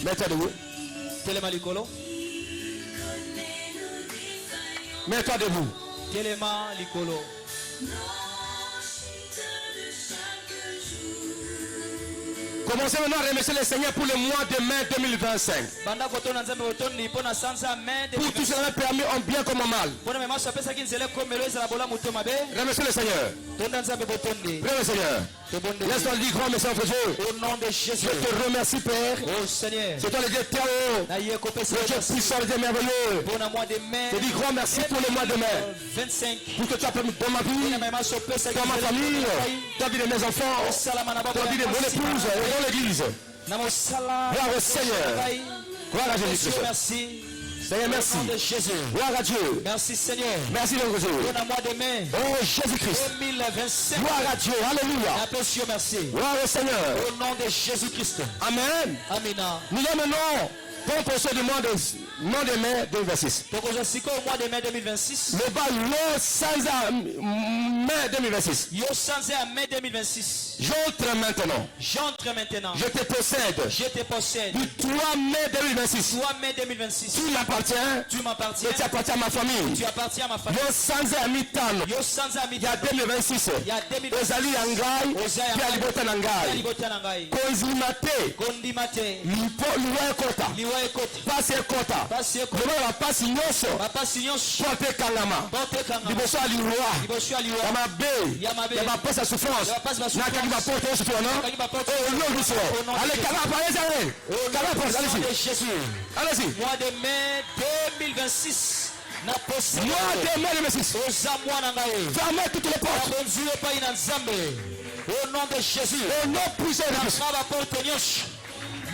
Mets-toi debout. Telema likolo. Mets-toi debout. Telema likolo. Commencez maintenant à remercier le Seigneur pour le mois de mai 2025. Pour tout cela permis en bien comme en mal. Remerciez le Seigneur. Prie le Seigneur. Laisse-toi dire grand merci entre Dieu. Au nom de Jésus. Je te remercie Père. Oh Seigneur. C'est toi le Dieu Théo. Le Dieu puissant, le Dieu merveilleux. Je dis grand merci pour le mois de mai. 25. Pour que tu as permis dans ma vie, dans ma famille, dans la vie de mes enfants, dans la vie de mon épouse et dans l'église. Gloire au Seigneur. Gloire à Jésus-Christ. Merci. Seigneur, merci. Gloire à Dieu. Merci Seigneur. Merci donc Dieu. Oh Jésus-Christ. 2025. Gloire à Dieu. Alléluia. Merci. Gloire au Seigneur. Au nom de Jésus-Christ. Amen. Amina. Nous sommes maintenant pour ce du mois de mai 2026. Donc aujourd'hui, au mois de mai 2026. Le bas le 16 mai 2026. Yo 16 mai 2026. J'entre maintenant. J'entre maintenant. Je te possède. Je te possède. Du 3 mai 2026. 3 mai 2026. Tu m'appartiens. Tu m'appartiens. Et tu appartiens à ma famille. Tu appartiens à ma famille. Yo 16 à mi-temps. Yo 16 à mi-temps. Il y a 2026. Il y a 2026. Ozali Angai. Puis à Libota Nangai. Konzimate. Kondimate. Liwa Kota. Liwa Kota. Pasi Kota. Pasi Kota. Lelo la pasi nyoso. Pasi nyoso. Porte Kangama. Porte Kangama. Liboso aliwa. Liboso aliwa. Yamabe. Yamabe. Yamabe souffrance. Na kaliba porte au souffrance, non? Oh non, nous sommes. Allez, Kaba, allez. Kaba, allez-y. Allez-y. Mois de mai 2026. Na possède. Mois de mai 2026. Fermez toutes les portes. Au nom de Jésus. Au nom puissant de Jésus.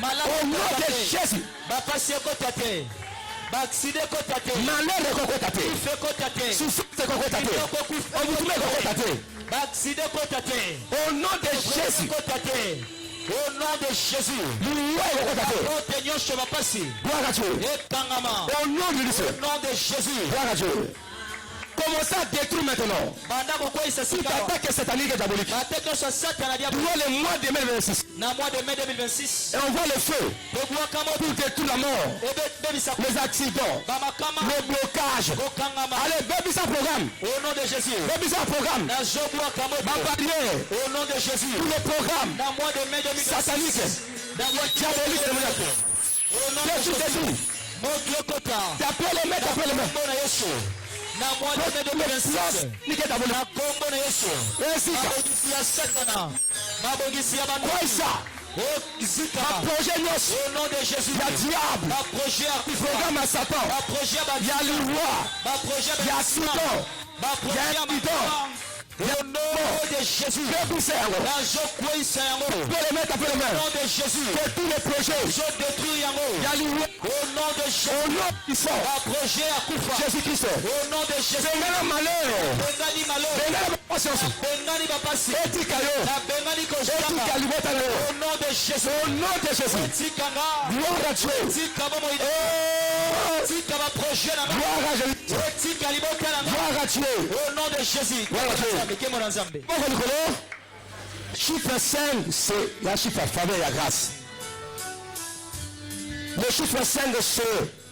Au nom de Jésus. Malheur kokotate. Souffrance kokotate. Obutume kokotate. Au nom de Jésus. Au nom de Jésus. Gloire à Dieu. Au nom de Jésus. Au nom de Jésus. Gloire à Dieu. Commencez à détruire maintenant. Toute attaque satanique et diabolique. Durant le mois de mai 2026. Et on voit le feu. Pour détruire la mort. Les accidents. Le blocage. Allez, bébé ça programme. Au nom de Jésus. Bébé ça programme. Ma barrière. Au nom de Jésus. Pour le programme. Satanique. Diabolique. Au nom de Jésus. Tapez les mains, tapez les mains. Na mois de mai 2026. Na kombo na Yesu. Mabongisi ya Satana. Mabongisi ya bantu. Projet nous. Au nom de Jésus. Il y a diable. Projet à programme à Satan. Projet à il y a le roi. Projet il y a Satan. Il y a Bidon. Au nom de Jésus. Je vous sers. Je les mettre après les mains. Au nom de Jésus. Que tous les projets. Je détruis Yango. Il y a le roi. Au nom de Jésus. Au nom qui sort. Projet à Koufa. Jésus-Christ. Au nom de Jésus. Bengala malheur. Bengani malheur. Bengala patience. Bengani bapasi. Etikayo. Bengani koshaka. Etikali au nom de Jésus. Au nom de Jésus. Tikanga. Gloire à Dieu. Tikaba moïse. Tikaba projet na. Gloire à Jésus. Tikali bokala. Gloire à Dieu. Au nom de Jésus. Gloire à Dieu. Chiffre 5, c'est la chiffre à faveur et à grâce. Le chiffre 5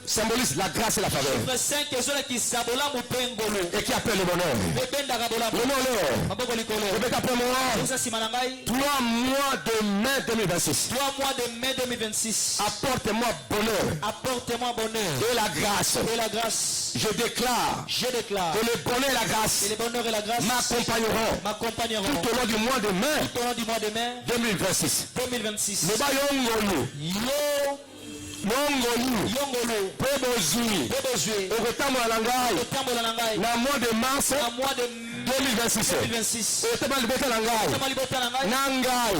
symbolise la grâce et la faveur. Chiffre 5 et qui appelle le bonheur. Le bonheur. 3 mois de mai 2026. 3 mois de mai 2026. Apporte-moi bonheur. Apporte-moi bonheur. Et la grâce. Et la grâce. Je déclare. Que le bonheur et la grâce. Et le bonheur et la grâce. M'accompagneront. Tout au long du mois de mai. 2026. 2026. Le bayongolo. Yongolo. Pebozui. Okotambola na ngai. Na mois de mars. 2026. Otema libota na ngai. Na ngai.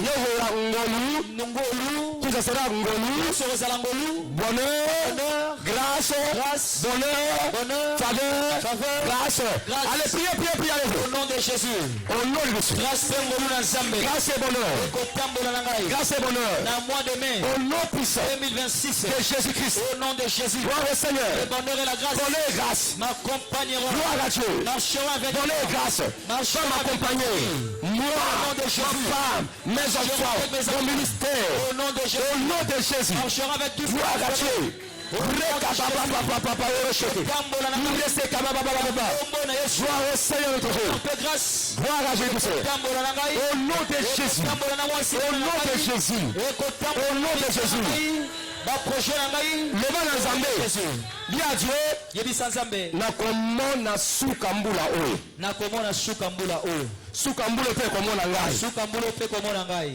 Yovola ngolu. Tout ça sera ngolu. Bonheur. Grâce. Bonheur. Faveur. Grâce. Allez, priez. Au nom de Jésus. Au nom de Jésus. Grâce et bonheur. Grâce et bonheur. Na mois de mai. Au nom puissant. 2026. 2026. De Jésus-Christ. Au nom de Jésus. Gloire au Seigneur. Le bonheur et la grâce. Bonheur et grâce. M'accompagneront. Gloire à Dieu. Marcheront avec moi. Bonheur et grâce. Marcheront m'accompagner. Moi, ma femme, mes enfants, mon ministère. Au nom de Jésus. Au nom de Jésus. Marcheront avec tout. Gloire à Dieu. Gloire au Seigneur notre Dieu. Gloire à Jésus. Au nom de Jésus. Au nom de Jésus. Au nom de Jésus. Leva na Nzambe. Dis à Dieu. Nakomona suka mbula oyo. Nakomona suka mbula oyo. Suka mbula pe komona ngai. Suka mbula pe komona ngai.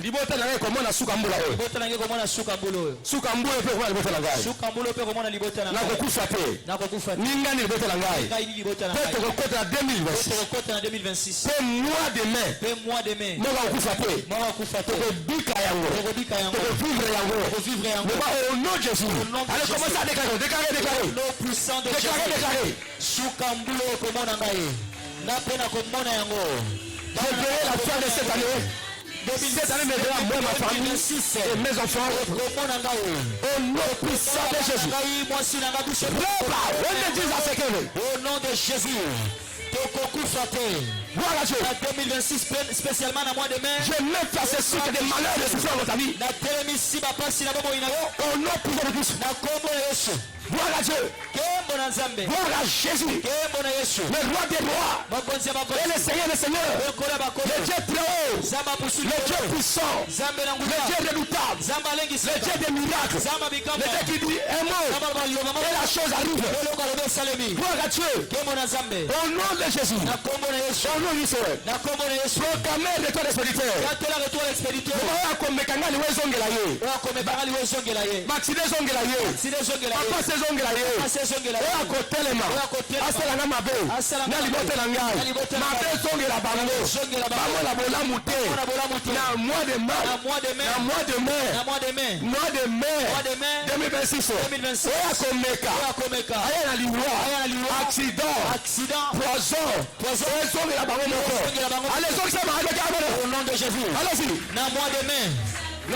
Libota na ngai komona suka mbula oyo. Libota na ngai komona suka mbula oyo. Suka mbula pe komona libota na ngai. Suka mbula pe komona libota na ngai. Nakokufa te. Nakokufa te. Ninga ni libota na ngai. Ngai ni libota na ngai. Peut kokota na 2026. Peut kokota na 2026. Pe mois de mai. Pe mois de mai. Moka okufa te. Moka okufa te. Tokobika yango. Tokobika yango. Tokovivre yango. Tokovivre yango. Au nom de Jésus. Allez commencer à déclarer. Déclarer. Nom puissant de Jésus. Déclarer. Suka mbula komona ngai. Na pe na komona yango. Je verrai la fin de cette année. Cette année me verra moi, ma famille et mes enfants. Au nom puissant de Jésus. Au nom de Jésus. Voilà Dieu. 2026 spécialement dans mois de mai. Je mets face à ceux qui ont des malheurs de souffrir dans ta vie. Au nom puissant de Christ. Voilà Dieu. Voilà Jésus. Le roi des rois. Et le Seigneur des seigneurs. Le Dieu très haut. Le Dieu puissant. Le Dieu redoutable. Le Dieu des miracles. Le Dieu qui dit un mot. Et la chose arrive. Voilà Dieu. Au nom de Jésus. Au nom du Seigneur. Proclamez le retour expéditeur. Akotelema asalanga mabe na libota na ngai mabe ezongela bango bamola bolamu te na mois de mai 2026 oyo akomeka aya na liwa accident poison ezongela bango moko allez ezongisa bango au nom de Jésus. allez-y na mois de mai au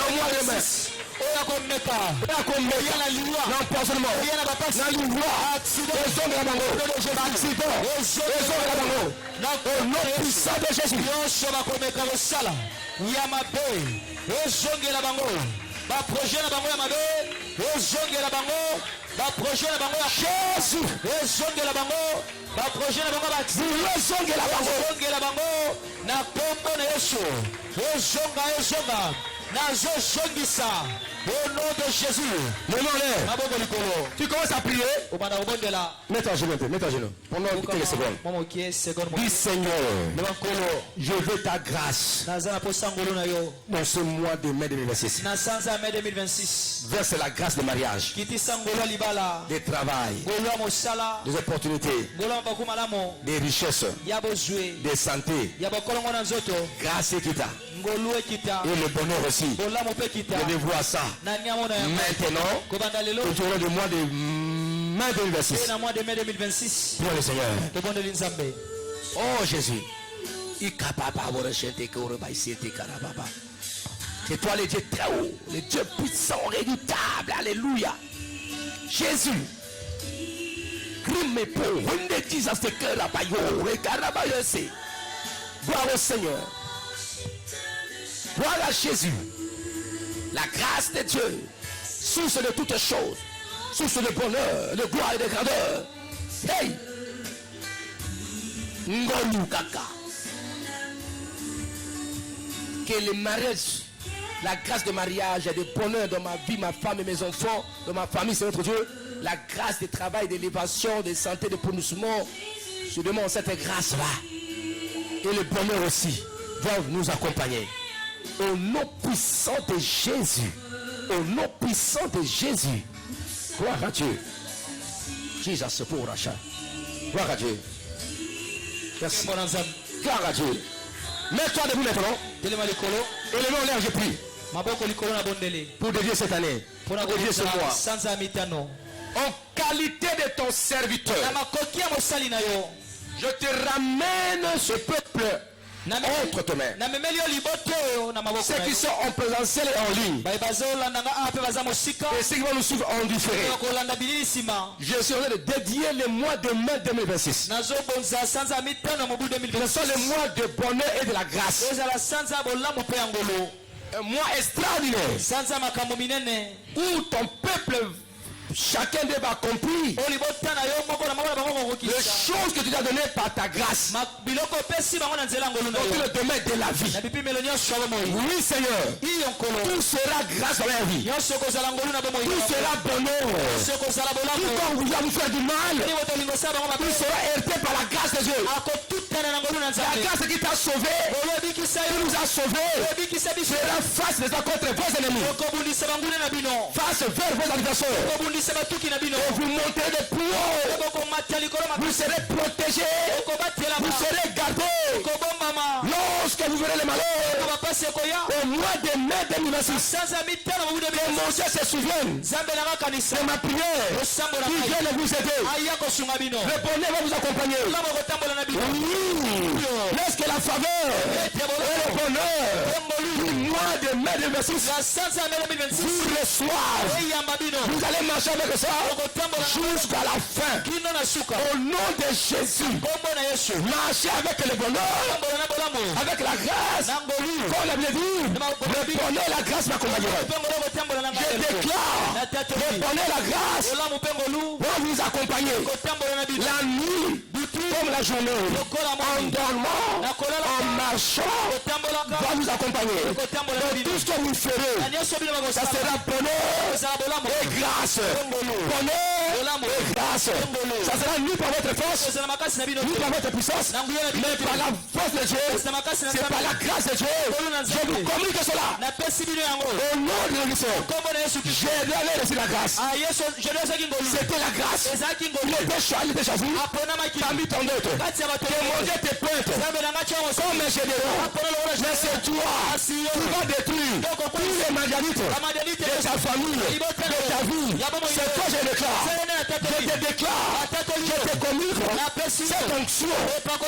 nom de Jésus. Tu commences à prier. Mets-toi à genoux. Pendant quelques secondes. Dis Seigneur, je veux ta grâce dans ce mois de mai 2026. Verse la grâce de mariage, des travail, des opportunités, des richesses, des santé, grâce et quitta. Et le bonheur aussi. Je vois ça. Maintenant, autour du mois de mai 2026. Pour le Seigneur. Oh Jésus. C'est toi le Dieu très haut, le Dieu puissant, redoutable. Alléluia. Jésus. Gloire au Seigneur. Voilà Jésus, la grâce de Dieu, source de toutes choses, source de bonheur, de gloire et de grandeur. Hey! Ngonu kaka. Que le mariage, la grâce de mariage et de bonheur dans ma vie, ma femme et mes enfants, dans ma famille, c'est notre Dieu. La grâce de travail, d'élévation, de santé, de prononcement. Je demande cette grâce-là. Et le bonheur aussi doivent nous accompagner. Au nom puissant de Jésus. Au nom puissant de Jésus. Gloire à Dieu. Jesus pour rachat. Gloire à Dieu. Merci. Gloire à Dieu. Mets-toi debout maintenant. Et les mains en l'air, je prie. Pour dédier cette année. Pour dédier ce mois. En qualité de ton serviteur. Je te ramène ce peuple entre tes mains. Ceux qui sont en présentiel et en ligne, et ceux qui vont nous suivre en différé, je suis en train de dédier le mois de mai 2026. Ce sont les mois de bonheur et de la grâce. Un mois extraordinaire où ton peuple, chacun d'eux va accomplir les choses que tu as données par ta grâce dans tout le domaine de la vie. Oui, Seigneur, tout sera grâce dans la vie, tout sera bonheur. Tout quand vous allez vous faire du mal, tout sera hérité par la grâce de Dieu. La grâce qui t'a sauvé, qui nous a sauvés, sera face les uns contre vos ennemis, face vers vos adversaires. Et vous monterez de plus haut. Vous serez protégés. Vous serez gardés. Lorsque vous verrez le malheur au mois de mai 2026, que mon Dieu se souvienne de ma prière qui vient de vous aider. Le bonheur va vous accompagner. Oui. Lorsque la faveur et le bonheur du mois de mai 2026 vous reçoivent, vous allez marcher avec ça jusqu'à la fin. Au nom de Jésus, marchez avec le bonheur, avec la grâce. Comme la Bible dit, le bonheur et la grâce m'accompagneront. Je déclare, le bonheur et la grâce vont vous accompagner la nuit comme la journée, en dormant, en marchant, va vous accompagner. Dans tout ce que vous ferez, ça sera bonheur et grâce. Bonheur et grâce. Ça sera ni par votre force, ni par votre puissance, mais par la force de Dieu. C'est par la grâce de Dieu. Je vous communique cela. Au nom de Jésus, j'ai donné reçu la grâce. C'était la grâce. Il était choisi parmi tant d'autres. Que mon Dieu te pointe comme un général. Mais c'est toi qui vas détruire tous les Madianites de ta famille, de ta vie. C'est toi je déclare. Je te déclare. Je te communique cette onction,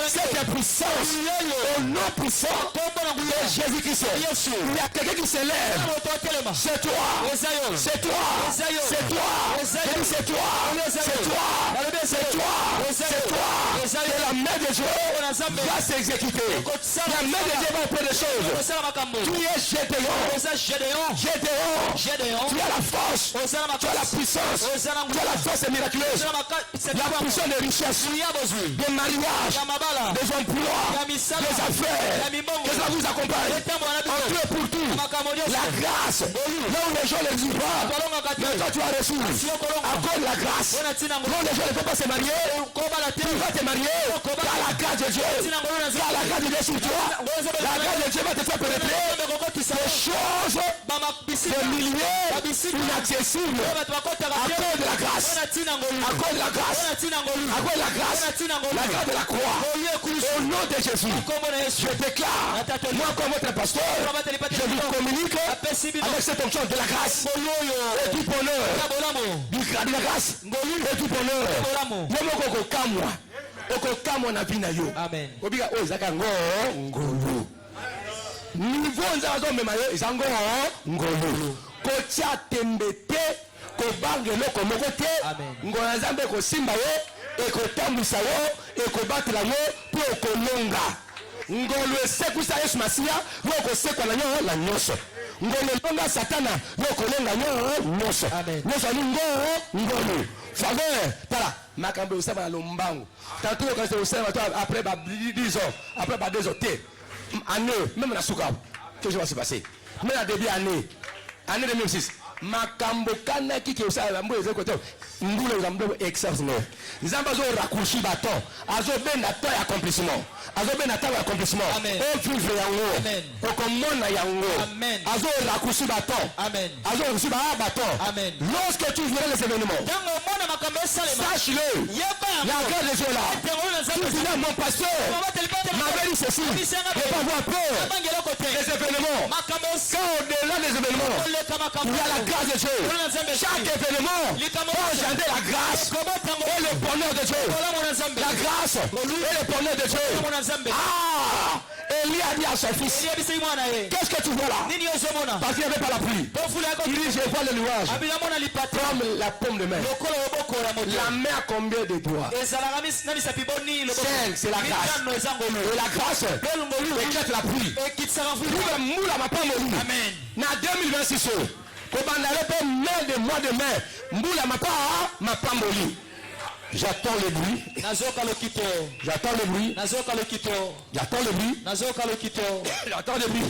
cette puissance au nom puissant de Jésus-Christ. Il y a quelqu'un qui se lève. C'est toi. C'est toi. C'est toi. C'est toi. C'est toi. C'est toi. C'est toi. Que la main de Dieu va s'exécuter. La main de Dieu va faire des choses. Tu es Gédéon. Tu as la force. Tu as la puissance. Tu as la force miraculeuse. La puissance de richesse, de mariage, des emplois, des affaires. Que ça vous accompagne. En tout et pour tout. La grâce. Là où les gens ne le disent pas. Mais toi tu as reçu. Accorde la grâce. Là où les gens ne peuvent pas se marier. Tu vas te marier. Car la grâce de Dieu. Car la grâce de Dieu sur toi. La grâce de Dieu va te faire pénétrer des choses de milliers inaccessibles. Accorde la grâce. Accorde la grâce. Accorde la grâce. La grâce de la croix. Au nom de Jésus. Je déclare, moi comme votre pasteur, je vous communique avec cette onction de la grâce et du bonheur. De la grâce et du bonheur. Okokamwa na vina yo. Amen. Obiga ozaka ngolo. Niveau nzazo memayo izango ngolo. Kocha tembete ko bangelo ko mokote. Ngona zambe ko simba yo e ko tambisa yo e ko batela yo po ko longa. Ngolo esekusa Yesu Masia yo ko sekwa na yo la nyoso. Ngolo longa satana yo ko longa yo nyoso. Nyoso ni ngolo. Faveur, voilà. Makambo usema lombangu. Tantôt quand c'est usema après 10 ans, après 2 ans, année, même la souka, qu'est-ce qui va se passer? Même la début année 2006. Makambo kana kiki usema mbo ezeko to. Ngule ngambo exceptionnel. Nzamba zo rakushi baton. Azo ben na temps accomplissement. Azo ben na temps accomplissement. On vivre yango. Amen. Okomona yango. Amen. Azo rakushi baton. Amen. Azo rakushi baton. Amen. Lorsque tu verras les événements, sache-le. La grâce de Dieu là. Tu diras mon pasteur m'avait dit ceci. Ne pas avoir peur des événements. Quand au-delà des événements, il y a la grâce de Dieu. Chaque événement va engendrer la grâce et le bonheur de Dieu. La grâce et le bonheur de Dieu. Ah! Et Élie a dit à son fils, qu'est-ce que tu vois là? Parce qu'il n'y avait pas la pluie. Il dit, je vois le nuage comme la paume de main. La main a combien de doigts? 5, c'est la grâce. Et la grâce éclate la pluie. Amen. Na 2026, de mois de mai, j'attends le bruit. J'attends le bruit. J'attends le bruit. J'attends le bruit.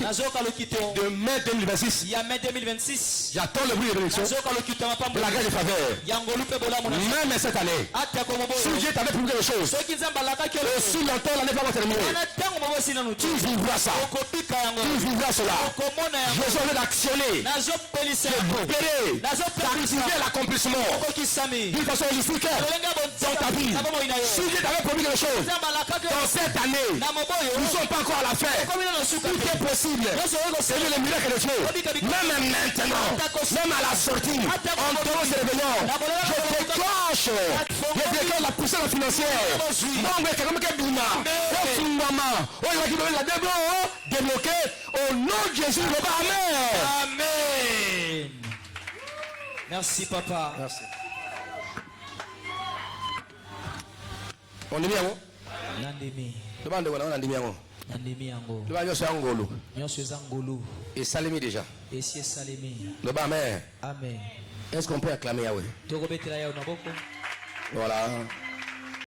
De mai 2026. J'attends le bruit de l'élection. De la grâce de faveur. Même cette année. Si Dieu t'avait prouvé quelque chose. Si longtemps l'année va terminer. Tu vivras ça. Tu vivras cela. Je suis d'actionner. De d'activer l'accomplissement. D'une façon holistique. Dans ta vie. Si Dieu t'avait promis quelque chose dans cette année, nous ne sommes pas encore à la fin. Tout est possible. C'est le miracle de Dieu. Même maintenant, même à la sortie, en dehors de réveillon, je déclenche la puissance financière. Débloqué au nom de Jésus. Amen. Merci papa. Merci. On dit bien, Nandemi. Demande voilà, on dit bien. Nandemi yango. Le bagno c'est angolo. Nyonso ezangolo. Et salemi déjà. Et si salemi. Le bas amen. Amen. Est-ce qu'on peut acclamer Yahweh? Tokobetela ya unaboko. Voilà.